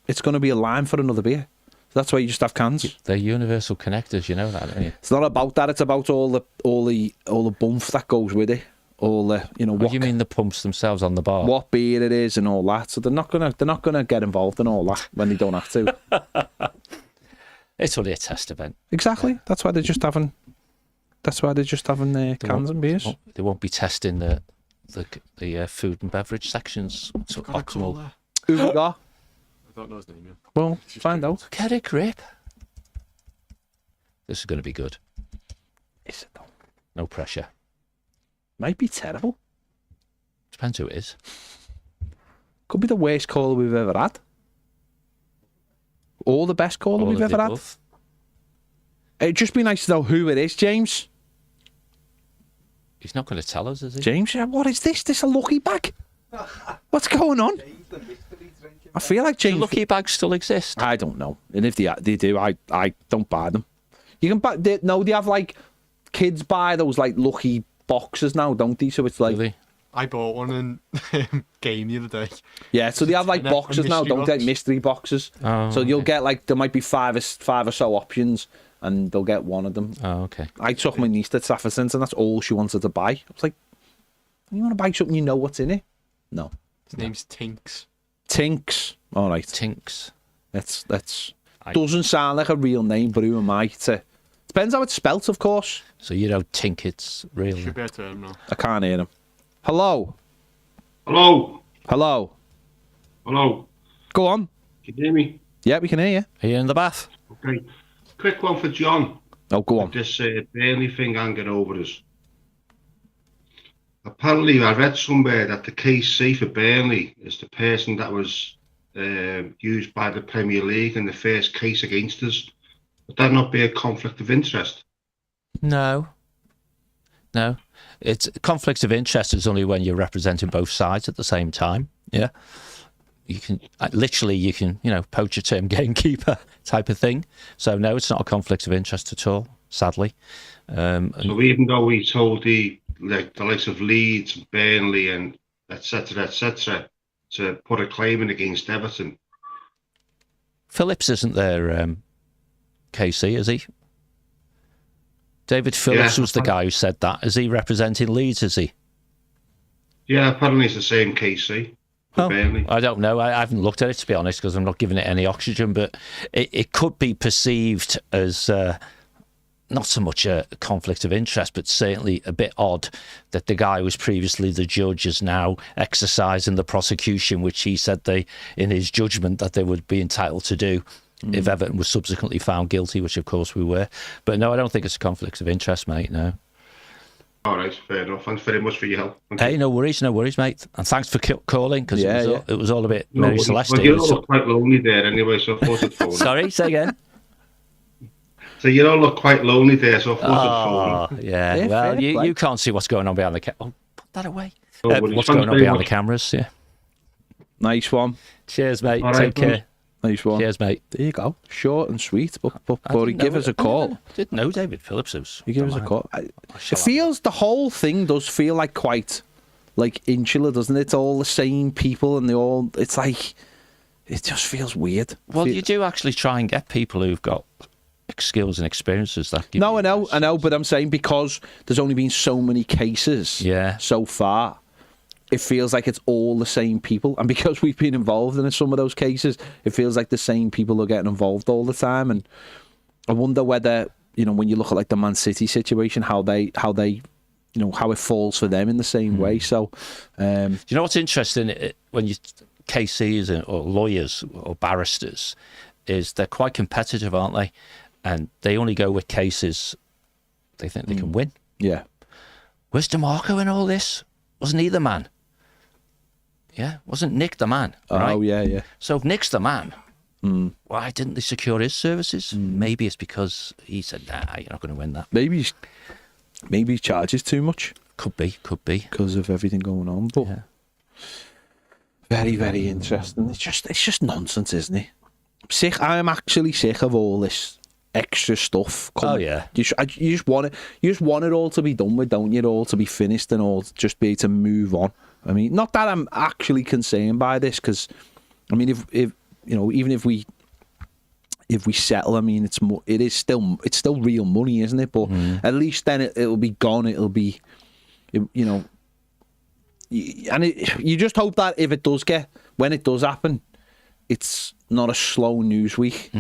it's going to be a line for another beer. So that's why you just have cans. They're universal connectors, you know that, don't you? It's not about that. It's about all the bumf that goes with it. All the what do you mean the pumps themselves on the bar? What beer it is and all that. So they're not gonna get involved in all that when they don't have to. It's only a test event. Exactly. That's why they're just having. That's why they're just having cans and beers. They won't be testing the food and beverage sections to optimal. Who we got? I don't know his name yet. Well, find out. Get a grip. This is going to be good. Is it though? No pressure. Might be terrible. Depends who it is. Could be the worst caller we've ever had. Or the best caller we've ever had. It'd just be nice to know who it is, James. He's not going to tell us, is he? James, what is this? This a lucky bag? What's going on? I feel like Do James. lucky bags still exist? I don't know, and if they do, I don't buy them. You can buy. They have like kids buy those like lucky boxes now, don't they? So it's like. Really? I bought one in game the other day. Yeah, so they have like A boxes now, mystery don't they? box. Mystery boxes. Oh, So you'll okay. get like, there might be five or so options, and they'll get one of them. Oh, okay. I took my niece to Saffron's, and that's all she wanted to buy. I was like, you want to buy something you know what's in it? No. His name's Tinks. Tinks. All right. Tinks. That's doesn't sound like a real name, but who am I to... Depends how it's spelt, of course. So you don't think it's real? Should be a term now. I can't hear him. Hello? Hello. Hello? Hello. Go on. Can you hear me? Yeah, we can hear you. Are you in the bath? Okay. Quick one for John. Oh, go on. This Burnley thing hanging over us. Apparently, I read somewhere that the KC for Burnley is the person that was used by the Premier League in the first case against us. Would that not be a conflict of interest? No. No. It's conflicts of interest is only when you're representing both sides at the same time. Yeah. You can literally, poach a term gamekeeper type of thing. So no, it's not a conflict of interest at all, sadly. So even though we told the likes of Leeds, Burnley, and etc., to put a claim in against Everton. Phillips isn't there, KC, is he? David Phillips was the guy who said that. Is he representing Leeds, is he? Yeah, apparently it's the same KC for Burnley. I don't know. I haven't looked at it, to be honest, because I'm not giving it any oxygen, but it could be perceived as not so much a conflict of interest, but certainly a bit odd that the guy who was previously the judge is now exercising the prosecution, which he said in his judgment, that they would be entitled to do if Everton was subsequently found guilty, which of course we were. But no, I don't think it's a conflict of interest, mate, no. All right, fair enough. Thanks very much for your help. Thank Hey, you. no worries, mate. And thanks for calling, because it was all a bit No, Mary well, Celeste. you all look quite lonely there anyway, so I thought I'd phone. Sorry, say again. So you all look quite lonely there, so I thought I'd phone. Yeah, Yeah, well, fair you play. can't see what's going on behind the camera. Oh, put that away. No worries. What's Thanks going on very behind much. the cameras, yeah. Nice one. Cheers, mate. All Take right, care. Nice one. Cheers, mate. There you go. Short and sweet, but I he didn't give know us a it. call. I didn't know David Phillips was. He give us a call. It shall feels, the whole thing does feel like quite like insular, doesn't it? It's all the same people, and it's like, it just feels weird. Well, you do actually try and get people who've got skills and experiences that give No, you I know, but I'm saying because there's only been so many cases Yeah. so far, it feels like it's all the same people. And because we've been involved in some of those cases, it feels like the same people are getting involved all the time. And I wonder whether, when you look at like the Man City situation, how they how it falls for them in the same way. So, Do you know what's interesting? When you KCs or lawyers or barristers, is they're quite competitive, aren't they? And they only go with cases they think they can win. yeah. Where's DeMarco in all this? Wasn't he the man? Yeah, wasn't Nick the man? Right? Oh, yeah. So if Nick's the man, why didn't they secure his services? Maybe it's because he said, nah, you're not going to win that. Maybe he charges too much Could be. because of everything going on. But Yeah. very, very interesting. It's just nonsense, isn't it? I'm actually sick of all this extra stuff. Oh, yeah. You just want it all to be done with, don't you? It all to be finished and all just be to move on. I mean, not that I'm actually concerned by this, because I mean, if even if we settle, I mean, it's still real money, isn't it? But at least then it'll be gone. It'll be, and you just hope that when it does happen, it's not a slow news week.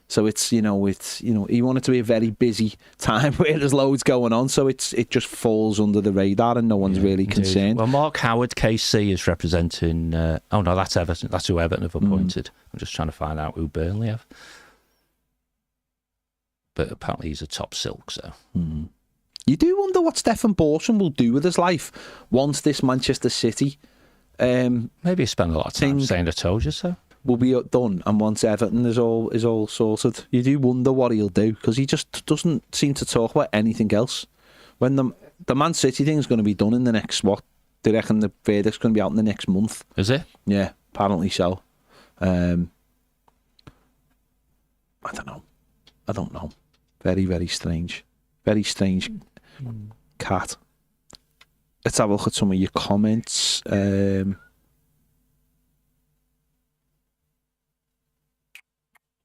So it's you want it to be a very busy time where there's loads going on. So it just falls under the radar and no one's really concerned. Well, Mark Howard, KC, is representing... oh, no, that's Everton. That's who Everton have appointed. I'm just trying to find out who Burnley have. But apparently he's a top silk, so... You do wonder what Stefan Borson will do with his life once this Manchester City Maybe he spent a lot of time saying, I told you so. will be done, and once Everton is all sorted. You do wonder what he'll do, because he just doesn't seem to talk about anything else. When the Man City thing is going to be done in the next, they reckon the verdict's going to be out in the next month. Is it? Yeah, apparently so. I don't know. Very, very strange. Very strange cat. Let's have a look at some of your comments.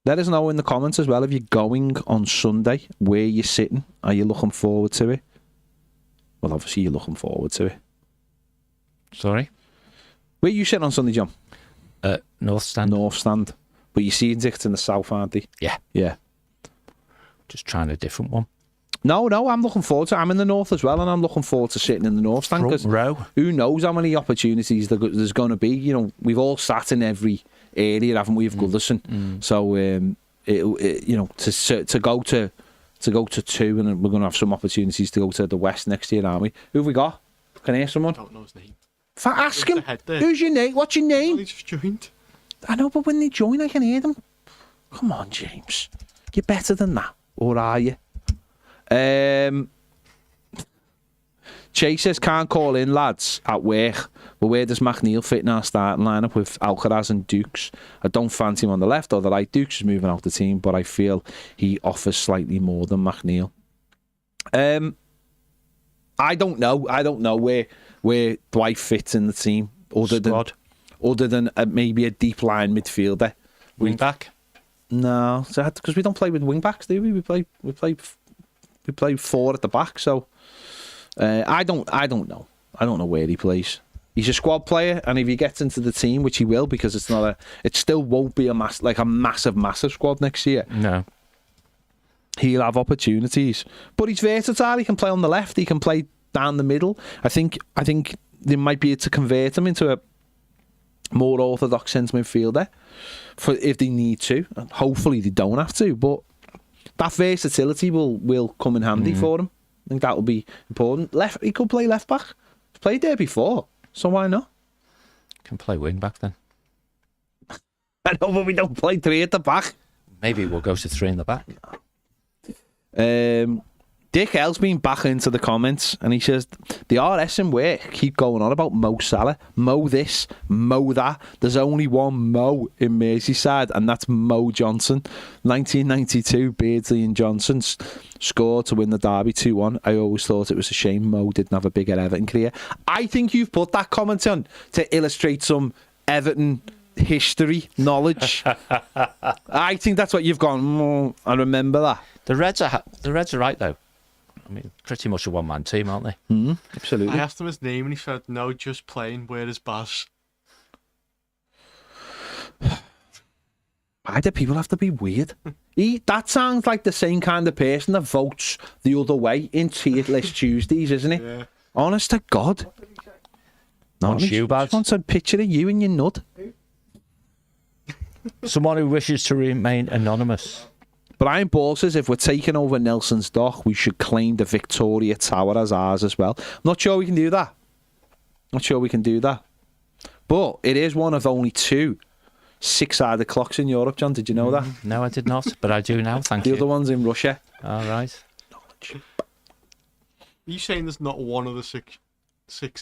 Let us know in the comments as well if you're going on Sunday, where you're sitting. Are you looking forward to it? Well, obviously you're looking forward to it. Sorry? Where are you sitting on Sunday, John? North Stand. North Stand. But you see tickets in the south, aren't they? Yeah. Yeah. Just trying a different one. No, I'm looking forward to it. I'm in the north as well, and I'm looking forward to sitting in the North Stand. Front 'Cause row. who knows how many opportunities there's going to be. You know, we've all sat in every area, haven't we, of Goodison? So, you know, to go to two, and we're going to have some opportunities to go to the west next year, aren't we? Who have we got? Can I hear someone? I don't know his name. Ask him. the head there? Who's your name? What's your name? He just joined. I know, but when they join, I can hear them. Come on, James. You're better than that. Or are you? Chase says, can't call in, lads, at work. But where does McNeil fit in our starting lineup with Alcaraz and Dukes? I don't fancy him on the left or the right. Dukes is moving out the team, but I feel he offers slightly more than McNeil. I don't know. I don't know where Dwight fits in the team other than maybe a deep line midfielder. Wing back. No, because we don't play with wing backs, do we? We play four at the back. So I don't know. I don't know where he plays. He's a squad player, and if he gets into the team, which he will, because it still won't be a massive squad next year. No. He'll have opportunities, but he's versatile. He can play on the left. He can play down the middle. I think they might be able to convert him into a more orthodox centre midfielder for if they need to. Hopefully they don't have to, but that versatility will come in handy for him. I think that will be important. He could play left back. He's played there before, so why not? Can play wing back then. I know, but we don't play three at the back. Maybe we'll go to three in the back. Dick L's been back into the comments, and he says the RS in work keep going on about Mo Salah, Mo this, Mo that. There's only one Mo in Merseyside, and that's Mo Johnson. 1992, Beardsley and Johnson scored to win the derby 2-1. I always thought it was a shame Mo didn't have a bigger Everton career. I think you've put that comment on to illustrate some Everton history knowledge. I think that's what you've gone. I remember that. The Reds are right though. I mean, pretty much a one-man team, aren't they? Absolutely. I asked him his name and he said, no, just playing. Where is Baz? Why do people have to be weird? That sounds like the same kind of person that votes the other way in Tier List Tuesdays, isn't it? Yeah. Honest to God. Wants you, Baz? Just wants a picture of you and your nut. Someone who wishes to remain anonymous. Brian Ball says if we're taking over Nelson's Dock, we should claim the Victoria Tower as ours as well. I'm not sure we can do that. But it is one of only 2 6-sided clocks in Europe, John. Did you know that? No, I did not, but I do now, thank The you. other one's in Russia. All right. Are you saying there's not one of the six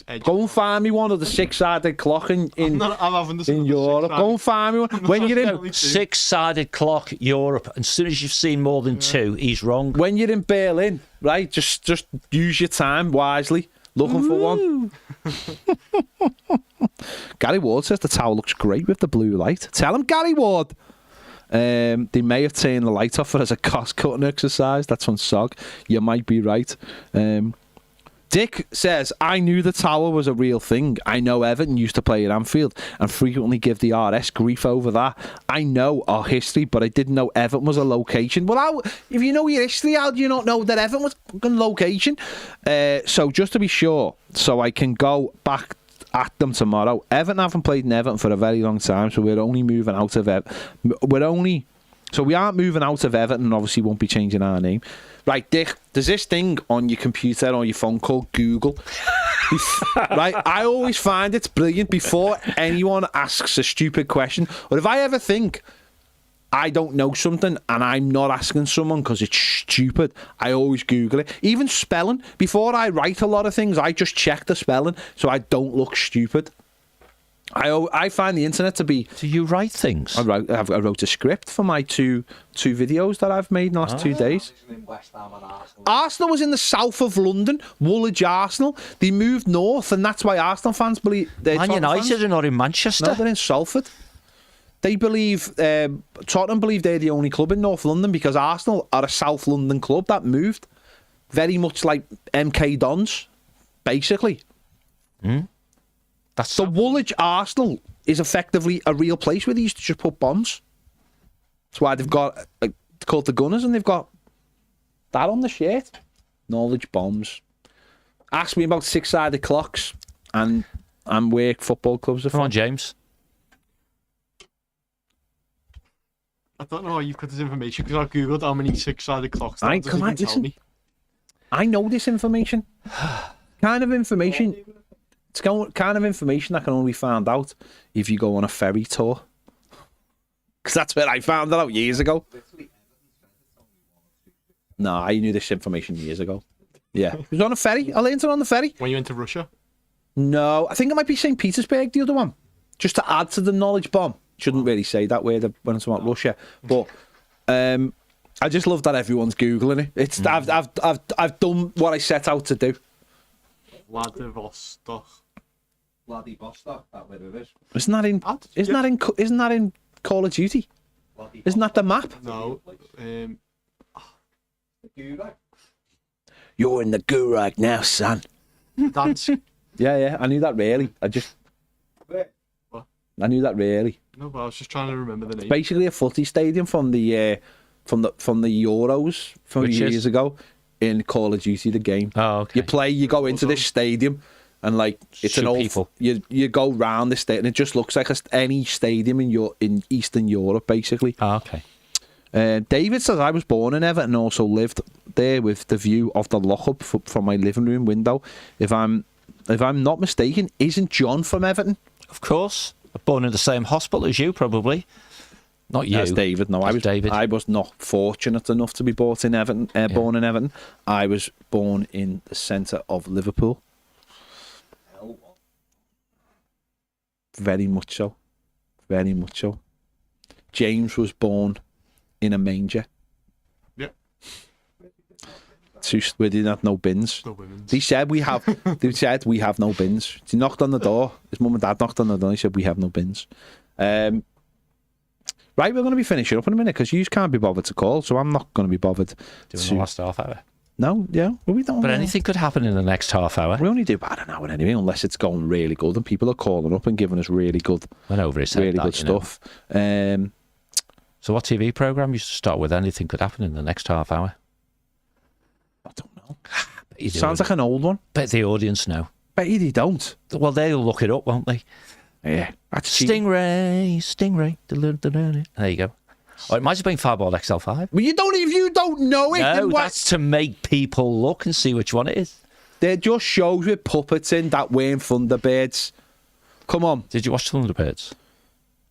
edges? Go and find me one of the 6-sided clock in I'm having this in Europe. Go and find me one. When you're in 6-sided clock, Europe. As soon as you've seen more than 2, he's wrong. when you're in Berlin, right? Just use your time wisely. Looking for one. Gary Ward says the tower looks great with the blue light. Tell him, Gary Ward. They may have turned the light off as a cost-cutting exercise. That's on SOG. You might be right. Dick says, I knew the tower was a real thing. I know Everton used to play at Anfield and frequently give the RS grief over that. I know our history, but I didn't know Everton was a location. Well, if you know your history, how do you not know that Everton was a location? So just to be sure, so I can go back at them tomorrow. Everton haven't played in Everton for a very long time, so we're only moving out of Everton. So we aren't moving out of Everton and obviously won't be changing our name. Right, Dick, there's this thing on your computer or your phone called Google. Right, I always find it's brilliant before anyone asks a stupid question. Or if I ever think I don't know something and I'm not asking someone because it's stupid, I always Google it. Even spelling. Before I write a lot of things, I just check the spelling so I don't look stupid. I find the internet to be. Do you write things? I wrote a script for my two videos that I've made in the last 2 days. Arsenal was in the south of London, Woolwich Arsenal. They moved north, and that's why Arsenal fans believe. Man United are not in Manchester. No, they're in Salford. They believe Tottenham believe they're the only club in North London because Arsenal are a South London club that moved, very much like MK Dons, basically. That's The Woolwich Arsenal is effectively a real place where they used to just put bombs. That's why they've got it's called the Gunners, and they've got that on the shirt. Knowledge bombs. Ask me about six-sided clocks and where football clubs are Come from. on, James. I don't know how you've got this information because I googled how many six-sided clocks there are. It doesn't even tell listen. me. I know this information. Kind of information. It's kind of information that can only be found out if you go on a ferry tour. Because that's where I found it out years ago. No, I knew this information years ago. Yeah. It was on a ferry. I learned it on the ferry. When you went to Russia? No, I think it might be St. Petersburg, the other one. Just to add to the knowledge bomb. Shouldn't really say that way when it's about Russia. But I just love that everyone's Googling it. It's I've done what I set out to do. Vladivostok. Vladivostok, that where it is. Isn't that in Call of Duty? Isn't that the map? No. You're in the gulag now, son. Dansk. Yeah, I knew that really. I knew that really. No, but I was just trying to remember the name. Basically a footy stadium from the Euros from Which years is? ago in Call of Duty, the game. Oh, okay. You go into this stadium and like it's Shoot an old people. you go round the stadium and it just looks like any stadium in Eastern Europe basically. Oh, okay. David says I was born in Everton and also lived there with the view of the lock-up from my living room window. If I'm not mistaken, isn't John from Everton? Of course. Born in the same hospital as you, probably. Not you. That's David. No, That's David. I was not fortunate enough to be born in Everton. Born in Everton. I was born in the centre of Liverpool. Very much so. Very much so. James was born in a manger. Yeah. We didn't have no bins. The women's. They said we have no bins. He knocked on the door. His mum and dad knocked on the door. He said we have no bins. Right, we're going to be finishing up in a minute because you can't be bothered to call, so I'm not going to be bothered. Doing the last half hour. No, yeah, well, we don't. But anything could happen in the next half hour. We only do about an hour anyway, unless it's going really good and people are calling up and giving us really good, Went over his head, really that, good you know. stuff. So what TV programme you should start with? Anything could happen in the next half hour. I don't know. You do. Sounds like an old one. Bet the audience know. Bet you they don't. Well, they'll look it up, won't they? Yeah, that's cheating. Stingray. There you go. Oh, it might have been Fireball XL5. Well, you don't know it. No, then why- that's to make people look and see which one it is. They're just shows with puppets in that weren't Thunderbirds. Come on. Did you watch Thunderbirds?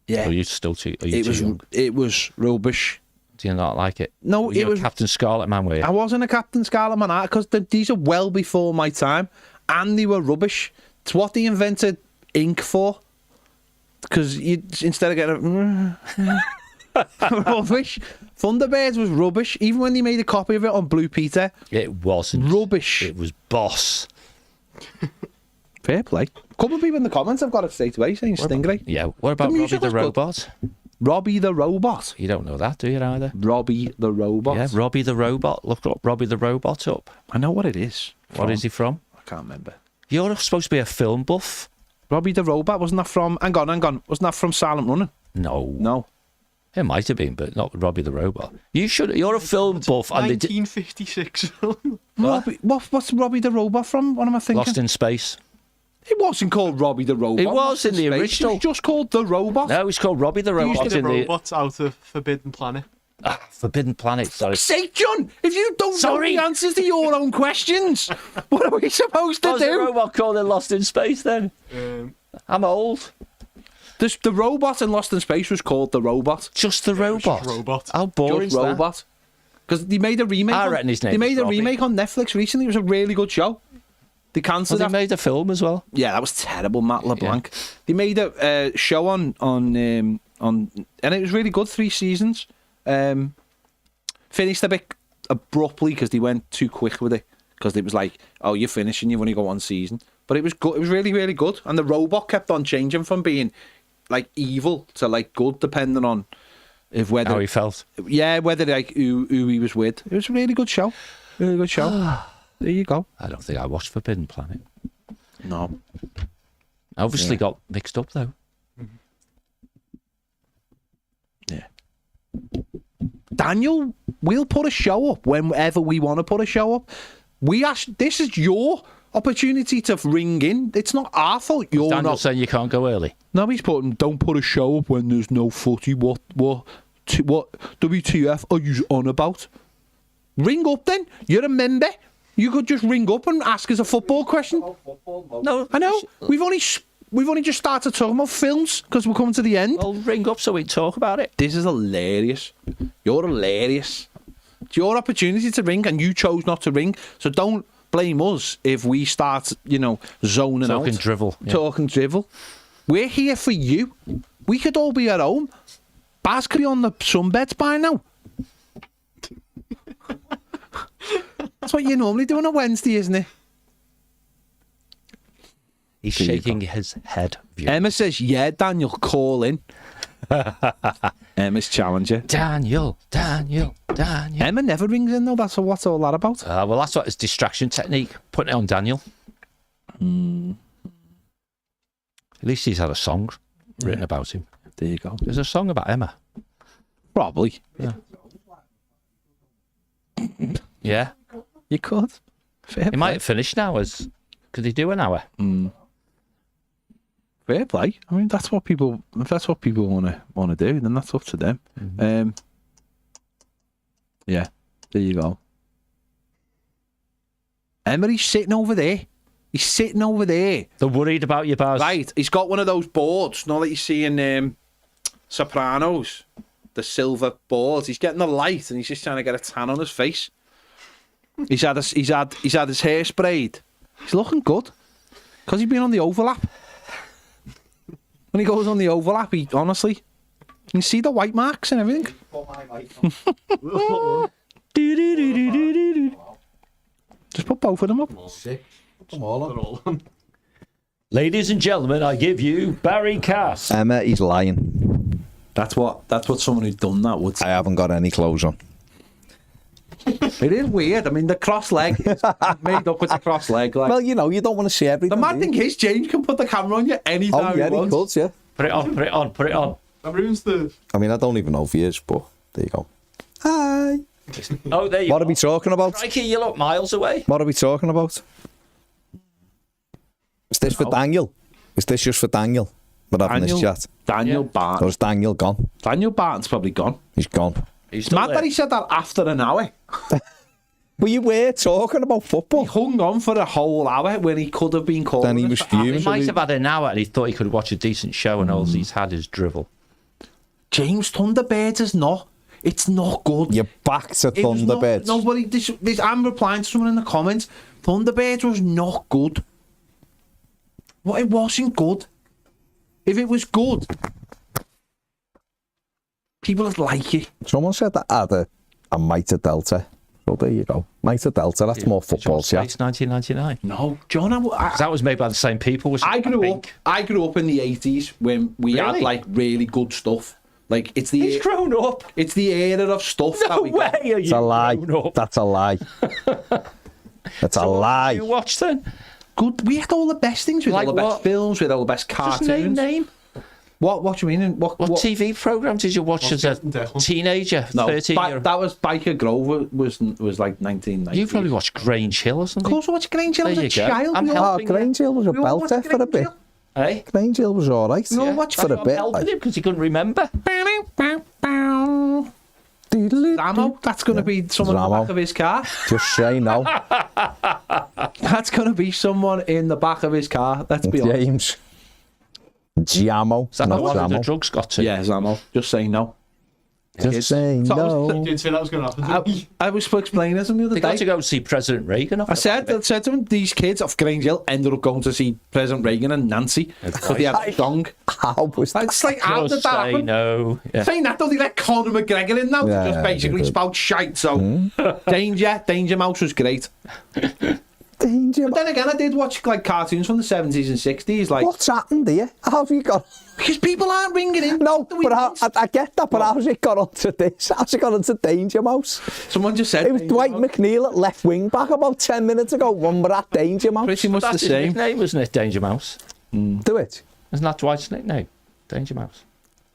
Yeah. Or are you still too? Are you too young? It was rubbish. Do you not like it? No, Were you it was. a Captain Scarlet man, were you? I wasn't a Captain Scarlet man because these are well before my time, and they were rubbish. It's what they invented ink for. Because instead of getting rubbish, Thunderbirds was rubbish. Even when they made a copy of it on Blue Peter, It wasn't. rubbish. It was Boss. Fair play. A couple of people in the comments have got it straight away saying Stingray. Yeah. What about The Robbie music the was good. Robot? Robbie the Robot. You don't know that, do you, either? Robbie the Robot. Yeah, Robbie the Robot. Look up Robbie the Robot up. I know what it is. What is he from? I can't remember. You're supposed to be a film buff. Robbie the Robot, wasn't that from... Hang on. Wasn't that from Silent Running? No. No. It might have been, but not Robbie the Robot. You're a film buff. And they did 1956. What's Robbie the Robot from? What am I thinking? Lost in Space. It wasn't called Robbie the Robot. It was in the Space. original. It was just called The Robot. No, it's called Robbie the Robot the in the robots out of Forbidden Planet. Forbidden Planet. Sorry. Say, John, if you don't Sorry. know the answers to your own questions, what are we supposed to What's the do? robot called in Lost in Space then? I'm old. The robot in Lost in Space was called The Robot. Just the robot. Robot. How boring is Just that? Robot. Because they made a remake. I reckon his name They is made a Robbie. remake on Netflix recently. It was a really good show. They cancelled They it. made a film as well. Yeah, that was terrible, Matt LeBlanc. They made a show on, and it was really good. 3 seasons. Finished a bit abruptly because they went too quick with it. Because it was like, oh, you're finishing, you've only got 1 season. But it was good. It was really, really good. And the robot kept on changing from being like evil to like good, depending on whether How he felt. Yeah, whether like who he was with. It was a really good show. Really good show. There you go. I don't think I watched Forbidden Planet. No. I obviously got mixed up though. Yeah. Daniel, we'll put a show up whenever we want to put a show up. This is your opportunity to ring in. It's not our fault. You're Daniel not saying you can't go early. No, he's putting, don't put a show up when there's no footy. What WTF are you on about? Ring up then. You're a member. You could just ring up and ask us a football question. No, I know. We've only just started talking about films because we're coming to the end. Well, ring up so we can talk about it. This is hilarious. You're hilarious. It's your opportunity to ring and you chose not to ring. So don't blame us if we start, zoning out. Talking drivel. Yeah. Talking drivel. We're here for you. We could all be at home. Baz could be on the sunbeds by now. That's what you normally do on a Wednesday, isn't it? He's shaking his head. Emma says, yeah, Daniel, call in. Emma's challenger. Daniel. Emma never rings in, though. That's what's all that about. Well, that's what his distraction technique. Putting it on Daniel. At least he's had a song written about him. There you go. There's a song about Emma. Probably. Yeah. You could. Fair He play. might have finished now. Could he do an hour? Fair play. I mean, that's what people. If that's what people want to do, then that's up to them. Yeah. There you go. Emery's sitting over there. He's sitting over there. They're worried about you, Baz. Right. He's got one of those boards. Not that you see in Sopranos. The silver boards. He's getting the light, and he's just trying to get a tan on his face. He's had his hair sprayed. He's looking good because he's been on the overlap. When he goes on the overlap, he honestly, you can see the white marks and everything. Just put both of them up. Come on. Ladies and gentlemen, I give you Barry Cass. Emma, he's lying. That's what someone who's done that would say. I haven't got any clothes on. It is weird. I mean, the cross leg is made up with the cross leg. Like. Well, you don't want to see everything. The mad thing is, James can put the camera on you anytime he he wants. could, yeah. Put it on. That ruins the. I mean, I don't even know if he is, but there you go. Hi. Oh, there you What go. are we talking about? Crikey, you look miles away. What are we talking about? Is this for Daniel? Is this just for Daniel? We're having this chat. Daniel Barton. Or is Daniel gone? Daniel Barton's probably gone. He's gone. He's It's mad that he said that after an hour. Well, you were talking about He football. hung on for a whole hour when he could have been called. Then he was fuming. He might have had an hour and he thought he could watch a decent show and all he's had is drivel. James, Thunderbirds is not. It's not good. You're back to It was not- Thunderbirds. Nobody. This, I'm replying to someone in the comments. Thunderbirds was not good. Well, it wasn't good. If it was good, people would like it. Someone said that I had a Mitre Delta. So there you go. Mitre Delta, that's more football chat. It's 1999. No, John. That was made by the same people. I grew up in the 80s when we had Really? like really good stuff. Like it's the He's grown up. it's the era of stuff. No that we got. way are you It's a lie. grown up. That's a lie. That's a lie. You watched then? Good. We had all the best things. We had Like all the what? best films. We had all the best Just cartoons. name. What do you mean? And what TV program did you watch as a teenager? No, 13-year-old? that was Biker Grove. Was like 1990. You probably watched Grange Hill or Of something. course, I watched Grange Hill There as a you go. child. I'm We all- Oh, helping you. Grange Hill was a we all belter watched for a Grange bit. Hill. Eh? Grange Hill was alright. We all watched For a I'm bit. helping him because he couldn't remember. Zamo, that's going to be someone in the Zamo. back of his car. Just say no. That's going to be someone in the back of his car. Let's be honest. James. Giamo. Is that the Not one that the Zamo. drugs got to? Yeah, Zamo. Just say no. Just say no. Didn't say that was going to happen. did he? I was explaining this to him the other They got day. to go see President Reagan. I said to him, these kids off Grange Hill ended up going to see President Reagan and Nancy. So they had a song. How was that? It's like, how did that say happen? no. Yeah. Saying that, though, they let Conor McGregor in now to Yeah, just basically they did. spout shite. So, Danger Mouse was great. Danger. But then again, I did watch like cartoons from the 70s and 60s. Like, What's happened here? How have you got? because people aren't ringing in. No, but I get that, but how's it got onto this? How's it got onto Danger Mouse? Someone just said It was Dwight McNeil at left wing back about 10 minutes ago when we're at Danger Mouse. pretty much the That's his same. nickname, isn't it? Danger Mouse. Do it. Isn't that Dwight's nickname? Danger Mouse.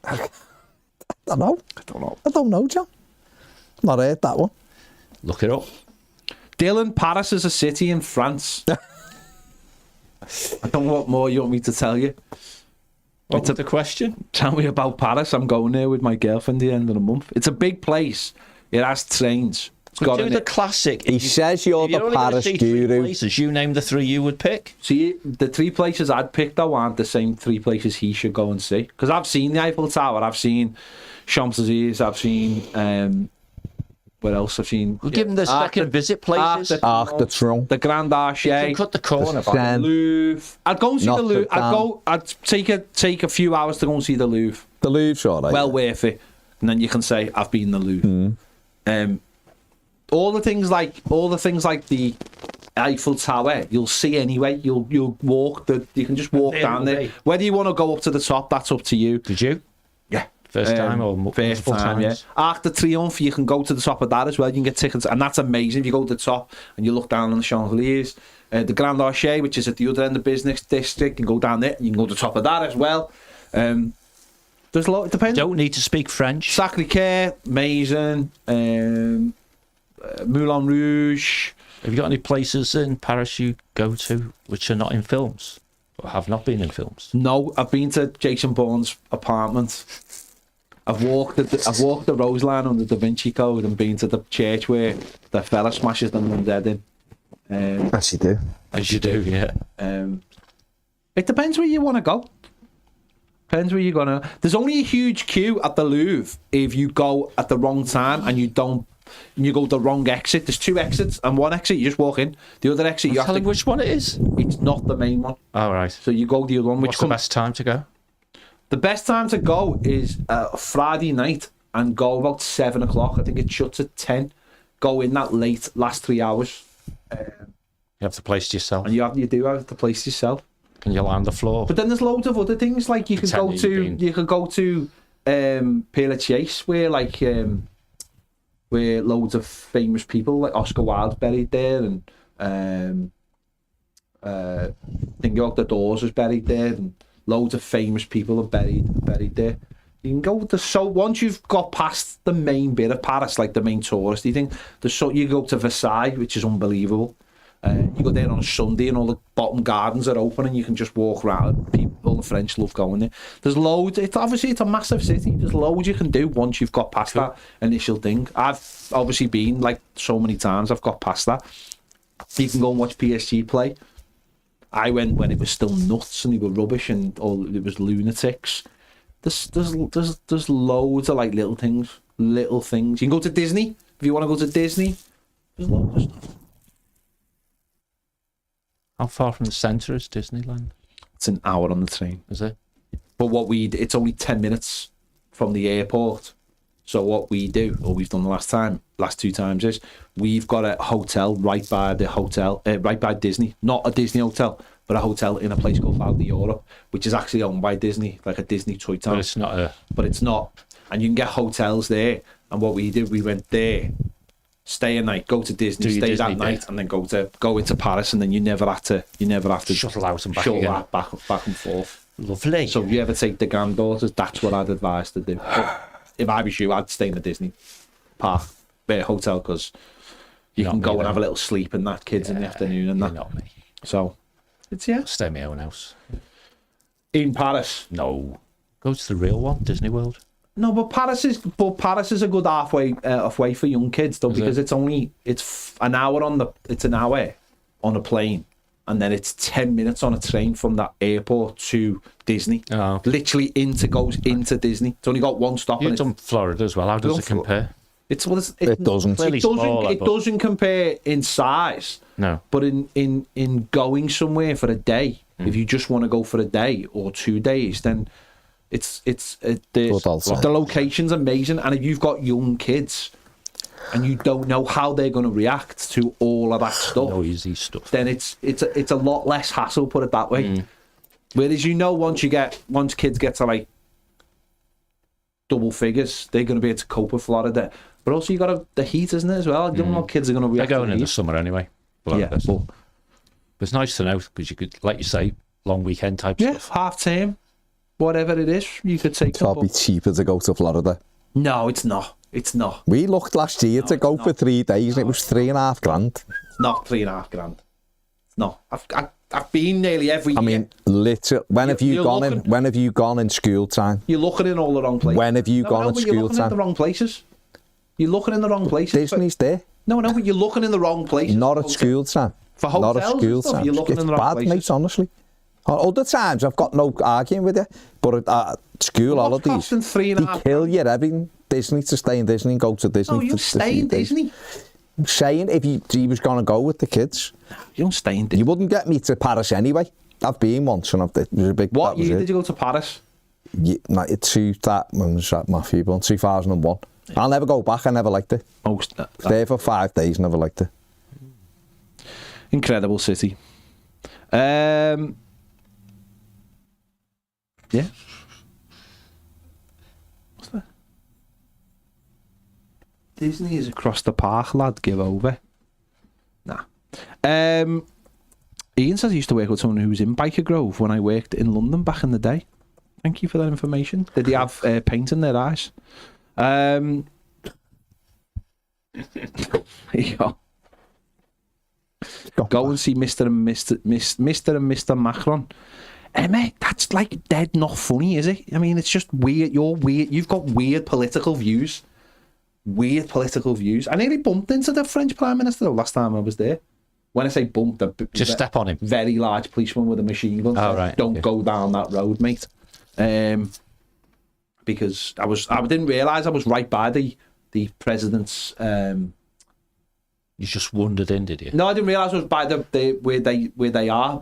I don't know. I don't know, John. Not heard that one. Look it up. Dylan, Paris is a city in France. I don't know what more you want me to tell you. What's the question? Tell me about Paris. I'm going there with my girlfriend at the end of the month. It's a big place. It has trains. It's got Do in the it. classic. He says you're the Paris guru. Places, you name the 3 you would pick. See, the 3 places I'd pick though aren't the same 3 places he should go and see. Because I've seen the Eiffel Tower, I've seen Champs-Elysees, I've seen what else? I've seen. We'll give him the second visit places. Arc de Triomphe. The Grand You Arche, can cut the corner. The back. Seine. Louvre. I'd go and see the Notre Louvre. Dame. I'd take a few hours to go and see the Louvre. The Louvre's all right. Well worth it. And then you can say I've been in the Louvre. All the things like the Eiffel Tower, you'll see anyway. You'll walk you can just walk There down will there. be. Whether you want to go up to the top, that's up to you. Did you? Yeah. First time or first multiple time, yeah. times? Arc de Triomphe, you can go to the top of that as well. You can get tickets, and that's amazing. If you go to the top and you look down on the Champs-Elysees, the Grand Arche, which is at the other end of the business district, you can go down there. You can go to the top of that as well. There's a lot. It depends. Don't need to speak French. Sacré-Cœur, Maison, Moulin Rouge. Have you got any places in Paris you go to which are not in films or have not been in films? No, I've been to Jason Bourne's apartment. I've walked the Rose Line on the Da Vinci Code and been to the church where the fella smashes them dead in. As you do. As you do, yeah. It depends where you want to go. Depends where you're gonna. There's only a huge queue at the Louvre if you go at the wrong time and you go the wrong exit. There's 2 exits, and one exit you just walk in. The other exit you have Tell to. him which one it is. It's not the main one, All right. so you go the other one. Which What's the best time to go? The best time to go is Friday night and go about 7 o'clock. I think it shuts at 10. Go in that last 3 hours, You have the place to yourself. and you do have the place yourself. Can you lie on the floor? But then there's loads of other things like you could go Pretend to. you've been- You could go to Père Lachaise, where loads of famous people like Oscar Wilde's buried there, and Thing York the Doors was buried there, and loads of famous people are buried there. You can go once you've got past the main bit of Paris, like the main touristy thing, you go to Versailles, which is unbelievable. You go there on a Sunday and all the bottom gardens are open and you can just walk around. All the French love going there. There's loads. It's a massive city. There's loads you can do once you've got past that initial thing. I've obviously been like so many times. I've got past that. You can go and watch PSG play. I went when it was still nuts and they were rubbish and it was lunatics. There's loads of like little things. You can go to Disney if you want to go to Disney. There's loads of stuff. How far from the centre is Disneyland? It's an hour on the train. Is it? But it's only 10 minutes from the airport. So what we do, or we've done the last 2 times, is we've got a hotel right by Disney. Not a Disney hotel, but a hotel in a place called Valley Europe, which is actually owned by Disney, like a Disney toy town. But it's not And you can get hotels there. And what we did, we went there, stay a night, go to Disney, Do your stay Disney that night, bit. and then go into Paris, and then you never have to shuttle out and back shuttle again. that back and forth. Lovely. So if you ever take the granddaughters, that's what I'd advise to do. But if I was you, I'd stay in the Disney park, hotel, because you Not can me, go and though. have a little sleep and that, kids in the afternoon and You're that. not me. So it's Stay in my own house. in Paris. No. Go to the real one, Disney World. No, but Paris is a good halfway for young kids though, Is because it? it's an hour on a plane and then it's 10 minutes on a train from that airport to Disney. Oh. Literally goes into Disney. It's only got one stop. You've done Florida as well. How does it compare? It doesn't. It doesn't. Clearly smaller, It but- doesn't compare in size. No. But in going somewhere for a day, if you just want to go for a day or 2 days, then the location's amazing. And if you've got young kids and you don't know how they're going to react to all of that stuff, No easy stuff. then it's a lot less hassle, put it that way. Whereas once kids get to like double figures, they're going to be able to cope with Florida. But also you got the heat, isn't it, as well? You don't know how kids are going to react. They're going to in the heat. summer anyway. Yeah, But it's nice to know because you could, like you say, long weekend type stuff. half term, whatever it is, you could take. It'll be cheaper to go to Florida. No, it's not. It's not. We looked last year to go for 3 days, and it was $3.5 grand. It's not $3.5 grand. It's not. I've been nearly every year. I mean, literally. When have you You're gone in? looking- When have you gone in school time? You're looking in all the wrong places. When have you gone at but school you're looking in time? the wrong places. You're looking in the wrong places. Disney's there. No, but you're looking in the wrong places. Not at school time. For Not at hotels and school stuff, time. you're looking It's in the wrong bad, places. mate, honestly. Other times, I've got no arguing with you. But at school What's holidays, costing $3.5 they kill you everything. Disney to stay in Disney and go to Disney. No, you to stay in Disney. I'm saying if he was going to go with the kids, You don't stay in Disney. you wouldn't get me to Paris anyway. I've been once and it was a big. What that was year it. did you go to Paris? Yeah, when was that, Matthew? 2001. I'll never go back. I never liked it. There for 5 days. Never liked it. Incredible city. Yeah. What's that? Disney is across the park, lad. Give over. Nah. Ian says he used to work with someone who was in Biker Grove when I worked in London back in the day. Thank you for that information. Did they have paint in their eyes? There you go. Go and see Mr. and Mr. Macron. Mate, that's like dead not funny, is it? I mean, it's just weird. You're weird. You've got weird political views. Weird political views. I nearly bumped into the French Prime Minister last time I was there. When I say bumped, Just step on him. Very large policeman with a machine gun. Oh, right. Don't go down that road, mate. Because I didn't realise I was right by the president's. You just wandered in, did you? No, I didn't realise I was by the where they are.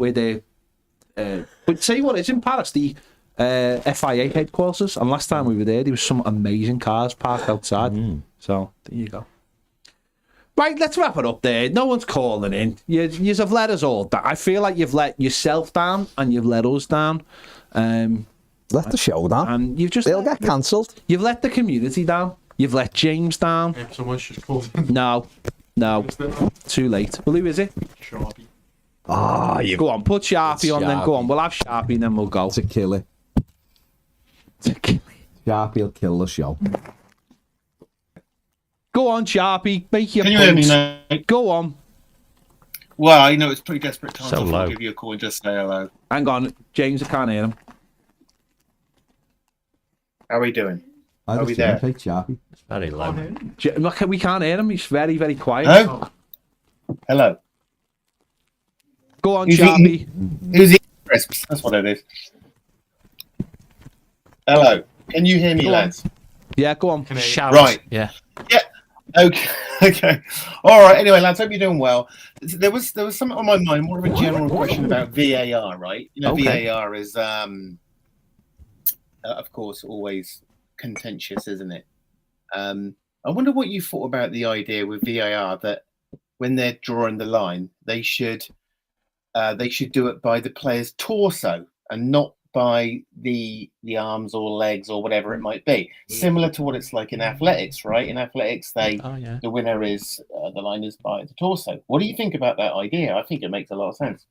But tell you what, it's in Paris, the FIA headquarters. And last time we were there was some amazing cars parked outside. So there you go. Right, let's wrap it up there. No one's calling in. You've let us all down. I feel like you've let yourself down and you've let us down. Let the show down. And They'll get cancelled. You've let the community down. You've let James down. If someone's just called in. No. Too late. Well, who is it? Sharpie. You Go on, put Sharpie on then. Go Sharpie. on, we'll have Sharpie and then we'll go. to kill it. Sharpie will kill the show. Go on, Sharpie. Make your Can you hear me points. now? Go on. Well, I know it's pretty desperate times. So I thought low. I'd give you a call and just say hello. Hang on, James, I can't hear him. How are we doing? I we there? Take Sharpie. It's very low. We can't hear him. He's very, very quiet. No? Hello. Go on, Who's Sharpie. Who's eating crisps? That's what it is. Hello. Can you hear me, Go on. lads? Yeah, go on. Shout. Right. Yeah. Yeah. Okay. Okay. All right. Anyway, lads, hope you're doing well. There was something on my mind, more of a general question about VAR, right? You know, Okay. VAR is, of course, always contentious, isn't it? I wonder what you thought about the idea with VAR that when they're drawing the line, they should do it by the player's torso and not by the arms or legs or whatever it might be. Similar to what it's like in athletics, right? In athletics, Oh, yeah. the winner is the line is by the torso. What do you think about that idea? I think it makes a lot of sense.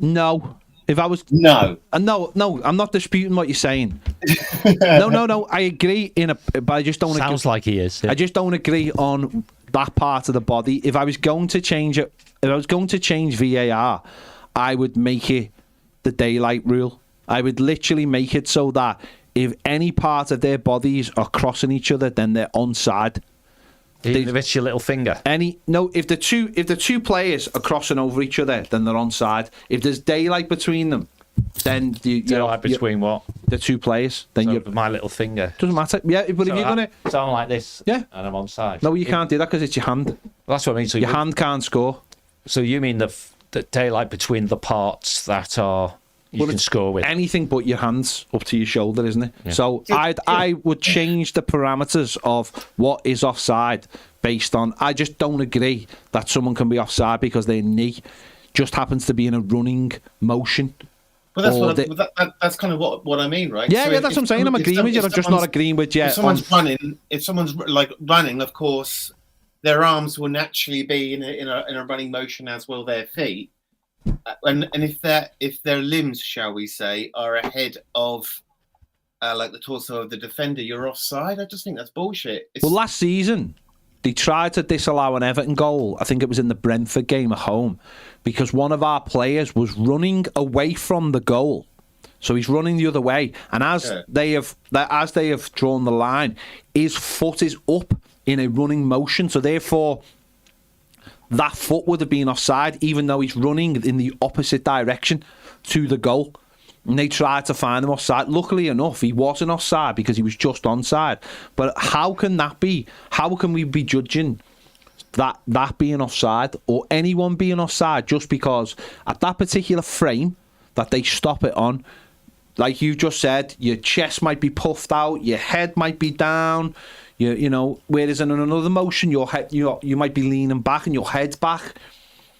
No. If I was No. no, I'm not disputing what you're saying. No, I agree but I just don't Sounds like he is. I just don't agree on that part of the body. If I was going to change it, if I was going to change VAR, I would make it the daylight rule. I would literally make it so that if any part of their bodies are crossing each other, then they're onside. Even if it's your little finger. If the two players are crossing over each other, then they're onside. If there's daylight between them, then Daylight between what? The two players. Then So my little finger. Doesn't matter. Yeah, but if you're gonna. So I'm like this. Yeah. And I'm onside. No, you can't do that because it's your hand. Well, that's what I mean. So your hand can't score. So you mean the daylight between the parts that are you can score with? Anything but your hands up to your shoulder, isn't it? Yeah. So I would change the parameters of what is offside based on. I just don't agree that someone can be offside because their knee just happens to be in a running motion. Well, that's kind of what I mean, right? Yeah, So that's what I'm saying. I'm agreeing with you. I'm just not agreeing with you. If someone's running, of course, their arms will naturally be in a running motion, as will their feet. And if their limbs, shall we say, are ahead of like the torso of the defender, you're offside. I just think that's bullshit. Well, last season they tried to disallow an Everton goal. I think it was in the Brentford game at home, because one of our players was running away from the goal. So he's running the other way, and as they have drawn the line, his foot is up in a running motion. So therefore, that foot would have been offside, even though he's running in the opposite direction to the goal. And they tried to find him offside. Luckily enough, he wasn't offside because he was just onside. But how can that be? How can we be judging that being offside, or anyone being offside, just because at that particular frame that they stop it on, like you just said, your chest might be puffed out, your head might be down, you know, whereas in another motion, your head, you might be leaning back and your head's back.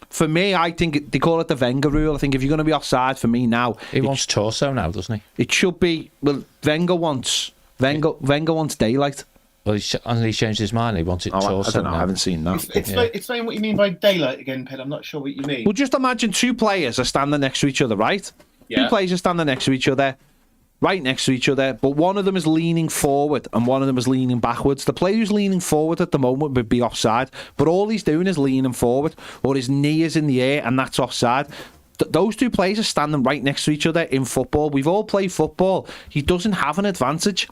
For me, I think they call it the Wenger rule. I think if you're going to be offside, for me now, he wants torso now, doesn't he? It should be. Well, Wenger wants daylight. Well, hasn't he changed his mind? He wants it torso. I don't know. Now. I haven't seen that. Explain what you mean by daylight again, Ped. I'm not sure what you mean. Well, just imagine two players are standing next to each other, right? Yeah. Two players are standing next to each other, right next to each other, but one of them is leaning forward and one of them is leaning backwards. The player who's leaning forward at the moment would be offside, but all he's doing is leaning forward, or his knee is in the air, and that's offside. Those two players are standing right next to each other in football. We've all played football. He doesn't have an advantage.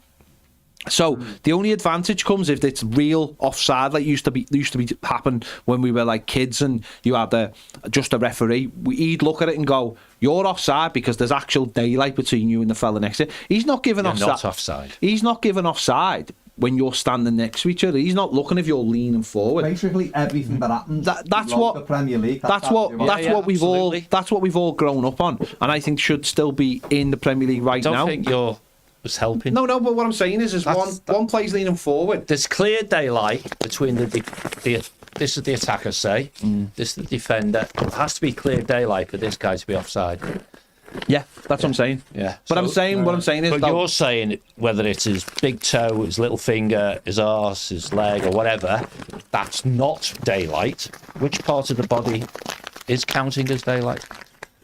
So the only advantage comes if it's real offside, like used to be happen when we were like kids, and you had just a referee. He'd look at it and go, "You're offside because there's actual daylight between you and the fella next to you." He's not giving offside. Not offside. He's not giving offside when you're standing next to each other. He's not looking if you're leaning forward. Basically, everything that happens. That's what the Premier League. That's what we've all grown up on, and I think should still be in the Premier League right now. I don't think you're was helping. No, but what I'm saying is one play's leaning forward. There's clear daylight between the this is the attacker, say. This is the defender. It has to be clear daylight for this guy to be offside. Yeah, that's what I'm saying. Yeah. But what I'm saying is... But you're saying whether it's his big toe, his little finger, his arse, his leg, or whatever, that's not daylight. Which part of the body is counting as daylight?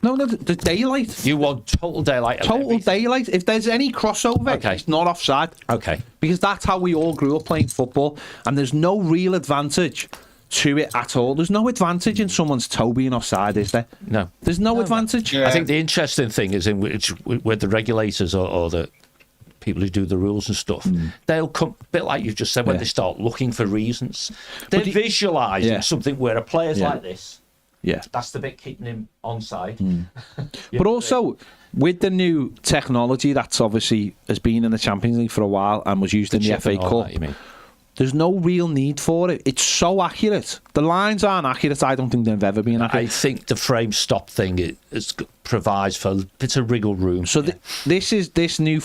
No, the daylight. You want total daylight. Total daylight. If there's any crossover, it's not offside. Okay. Because that's how we all grew up playing football, and there's no real advantage to it at all. There's no advantage in someone's toe being offside, is there? No. There's no advantage. Yeah. I think the interesting thing is in which with the regulators or the people who do the rules and stuff, they'll come, a bit like you just said, when they start looking for reasons. They're visualising something where a player's like this. Yeah, that's the bit keeping him onside. But also with the new technology that's obviously has been in the Champions League for a while and was used in the FA Cup, there's no real need for it. It's so accurate. The lines aren't accurate. I don't think they've ever been accurate. I think the frame stop thing it provides for a bit of wriggle room. So this new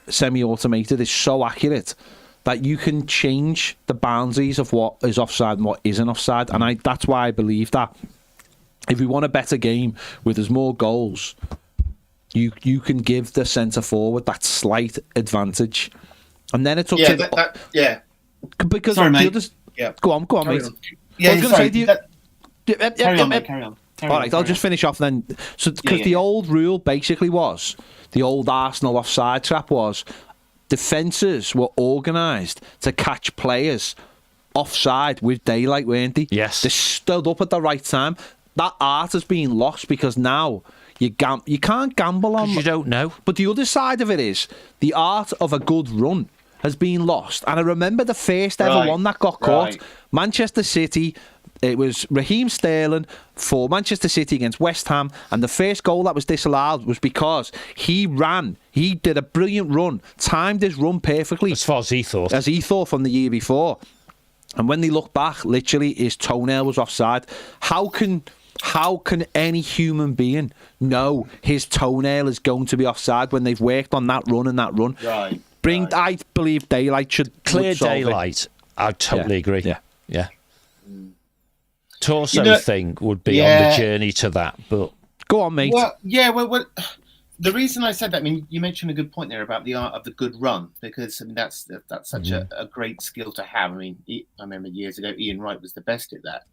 semi-automated is so accurate that you can change the boundaries of what is offside and what isn't offside. And that's why I believe that if we want a better game with there's more goals, you can give the centre forward that slight advantage. And then it's up to... Because sorry, mate. Go on, mate. Yeah, I was going to say to you... Carry on. All right, I'll just finish off then. So, because the old rule basically was, the old Arsenal offside trap was, defences were organised to catch players offside with daylight, weren't they? Yes. They stood up at the right time. That art has been lost because now you can't gamble on... You don't know. But the other side of it is, the art of a good run has been lost. And I remember the first ever one that got caught. Manchester City. It was Raheem Sterling for Manchester City against West Ham, and the first goal that was disallowed was because he did a brilliant run, timed his run perfectly. As far as he thought. From the year before. And when they look back, literally his toenail was offside. How can any human being know his toenail is going to be offside when they've worked on that run and that run? Right. I believe daylight should clear daylight. I totally agree. Yeah. Torso thing would be on the journey to that, but go on, mate. Well, the reason I said that, I mean, you mentioned a good point there about the art of the good run, because I mean that's such a great skill to have. I mean, I remember years ago Ian Wright was the best at that.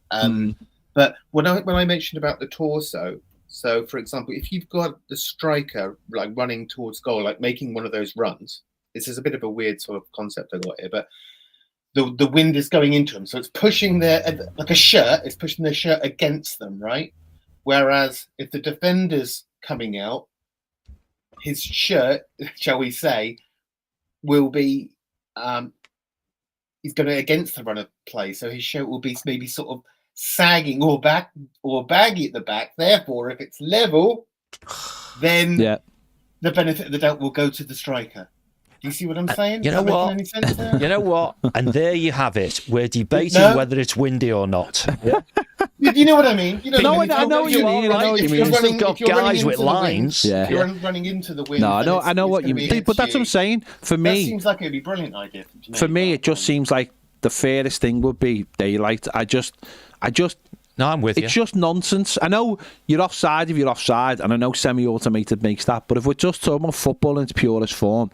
But when I mentioned about the torso, so for example, if you've got the striker like running towards goal, like making one of those runs, this is a bit of a weird sort of concept I got here, but the wind is going into them, so it's pushing like a shirt. It's pushing their shirt against them, right? Whereas if the defender's coming out, his shirt, shall we say, will be he's going against the run of play, so his shirt will be maybe sort of sagging or baggy at the back. Therefore, if it's level, then the benefit of the doubt will go to the striker. Do you see what I'm saying? You know what? Any sense there? You know what? And there you have it. We're debating whether it's windy or not. Yeah. You know what I mean? You know, I know what you mean. I know what you mean. You've still got guys with lines. If you're running into the wind. No, I know what you mean. But that's what I'm saying. For me, that seems like it'd be a brilliant idea. For me, it just seems like the fairest thing would be daylight. No, I'm with you. It's just nonsense. I know you're offside if you're offside, and I know semi-automated makes that. But if we're just talking about football in its purest form,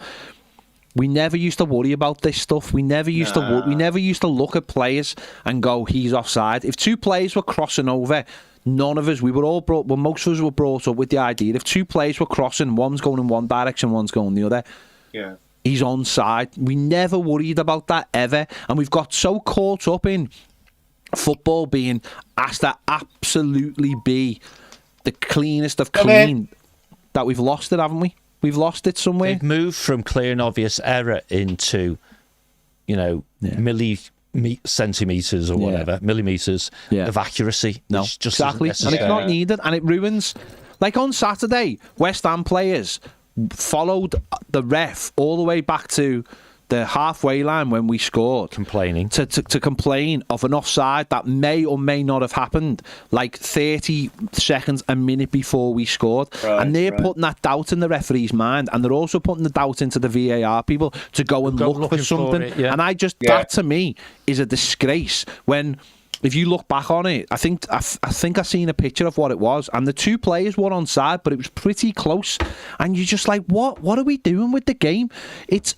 we never used to worry about this stuff. We never used to look at players and go, he's offside. If two players were crossing over, none of us, most of us were brought up with the idea, if two players were crossing, one's going in one direction, one's going the other, he's onside. We never worried about that ever. And we've got so caught up in football being asked to absolutely be the cleanest of clean that we've lost it, haven't we? We've lost it somewhere. They've moved from clear and obvious error into, centimetres or whatever, millimetres of accuracy. No, exactly. And it's not needed. And it ruins... Like on Saturday, West Ham players followed the ref all the way back to the halfway line when we scored, complaining to complain of an offside that may or may not have happened like 30 seconds, a minute before we scored. And they're putting that doubt in the referee's mind, and they're also putting the doubt into the VAR people to go and look for something. And that to me is a disgrace. When if you look back on it, I think I seen a picture of what it was, and the two players were onside, but it was pretty close. And you're just like, what are we doing with the game? That's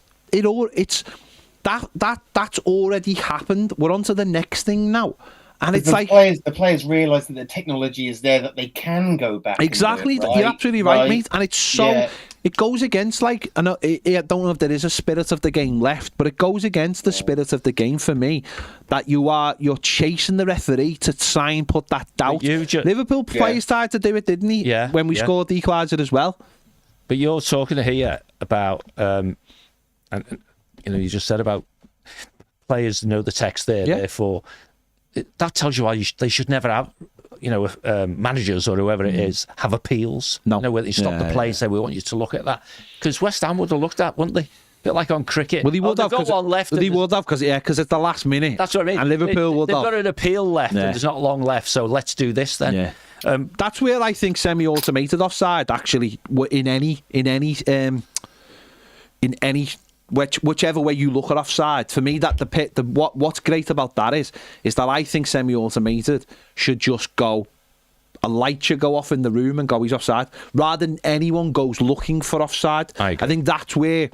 already happened. We're on to the next thing now. And it's the players realise that the technology is there, that they can go back. Exactly, and do it, right? You're absolutely right, mate. And it's so it goes against, like, I don't know if there is a spirit of the game left, but it goes against the spirit of the game for me, that you're chasing the referee to try and put that doubt. Liverpool players tried to do it, didn't he? Yeah. When we scored the equaliser as well. But you're talking here about. And you just said about players know the text there, therefore that tells you why they should never have, managers or whoever it is have appeals. No, where they stop the play and say, we want you to look at that, because West Ham would have looked at, wouldn't they? A bit like on cricket. Well, they would have, got one left. They would have, because it's the last minute. That's what I mean. And Liverpool would have. They've got an appeal left, and there's not long left. So let's do this then. Yeah. That's where I think semi-automated offside actually in any. Whichever way you look at offside, for me, that what's great about that is that I think semi-automated should just go. A light should go off in the room and go, he's offside, rather than anyone goes looking for offside. I think that's where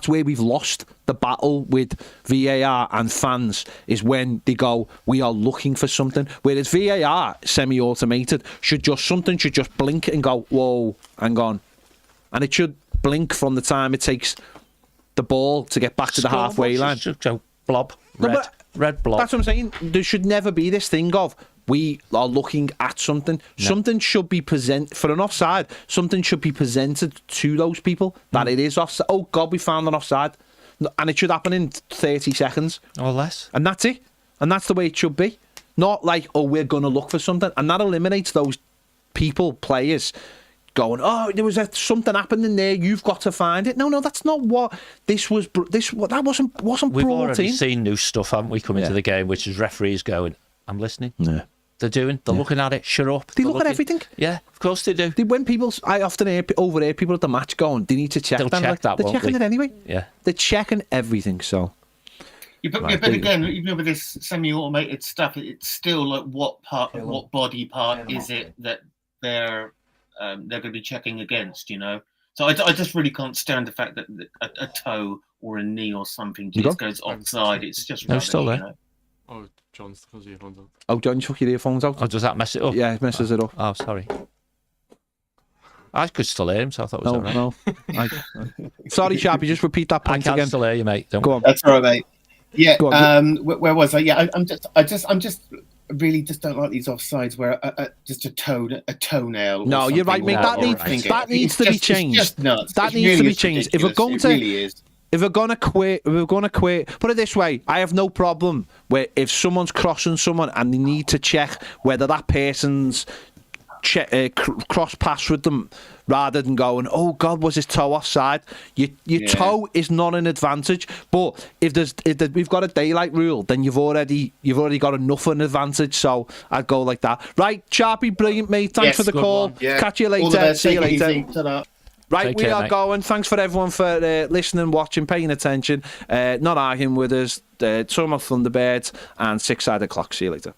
we've lost the battle with VAR and fans, is when they go, we are looking for something. Whereas VAR, semi-automated, should just blink and go, whoa, hang on. And it should blink from the time it takes the ball to get back to the halfway line. Blob, red blob. That's what I'm saying. There should never be this thing of, we are looking at something. No. Something should be for an offside. Something should be presented to those people that it is offside. Oh God, we found an offside. and it should happen in 30 seconds. Or less. And that's it. And that's the way it should be. Not like, oh, we're going to look for something. And that eliminates those players, going, oh, there was something happened in there, you've got to find it. No, that's not what that wasn't We've brought already in. seen new stuff, haven't we, come into the game, which is referees going, I'm listening. Yeah. They're looking at it, shut up. They They're look at everything. Yeah, of course they do. When I often overhear people at the match going, they need to check They'll that. check that, They're won't checking they? it anyway. Yeah. They're checking everything, so... But again, even with this semi-automated stuff, it's still like what body part is it that they're going to be checking against, you know? So I just really can't stand the fact that a toe or a knee or something just goes offside. It's just rubbish, still there. you know? Oh, John's took his earphones out. Oh, John took your earphones out? Oh, does that mess it up? Yeah, it messes it up. Oh, sorry. I could still hear him, so I thought it was all right. No. Sorry, Sharpie, just repeat that I point can again. still hear you, mate. Don't Go worry. on. That's right, mate. Yeah. Go on. Where was I? Yeah, I'm just really just don't like these offsides where just a toenail. No, you're right, mate. That needs to be changed. It's just nuts. That It needs really to be is changed. If we're ridiculous. going It to, really is. if we're gonna quit. Put it this way: I have no problem where if someone's crossing someone and they need to check whether that person's cross pass with them, rather than going, oh God, was his toe offside? Your toe is not an advantage. But if we've got a daylight rule, then you've already got enough of an advantage. So I'd go like that. Right, Sharpie, brilliant, mate. Thanks for the call. Yeah. Catch you All the later. best. See you Take it later. easy. Ta-da. Right, Take we care, are mate. going. Thanks for everyone for listening, watching, paying attention, not arguing with us. Talking about Thunderbirds and Six-Sided Clock. See you later.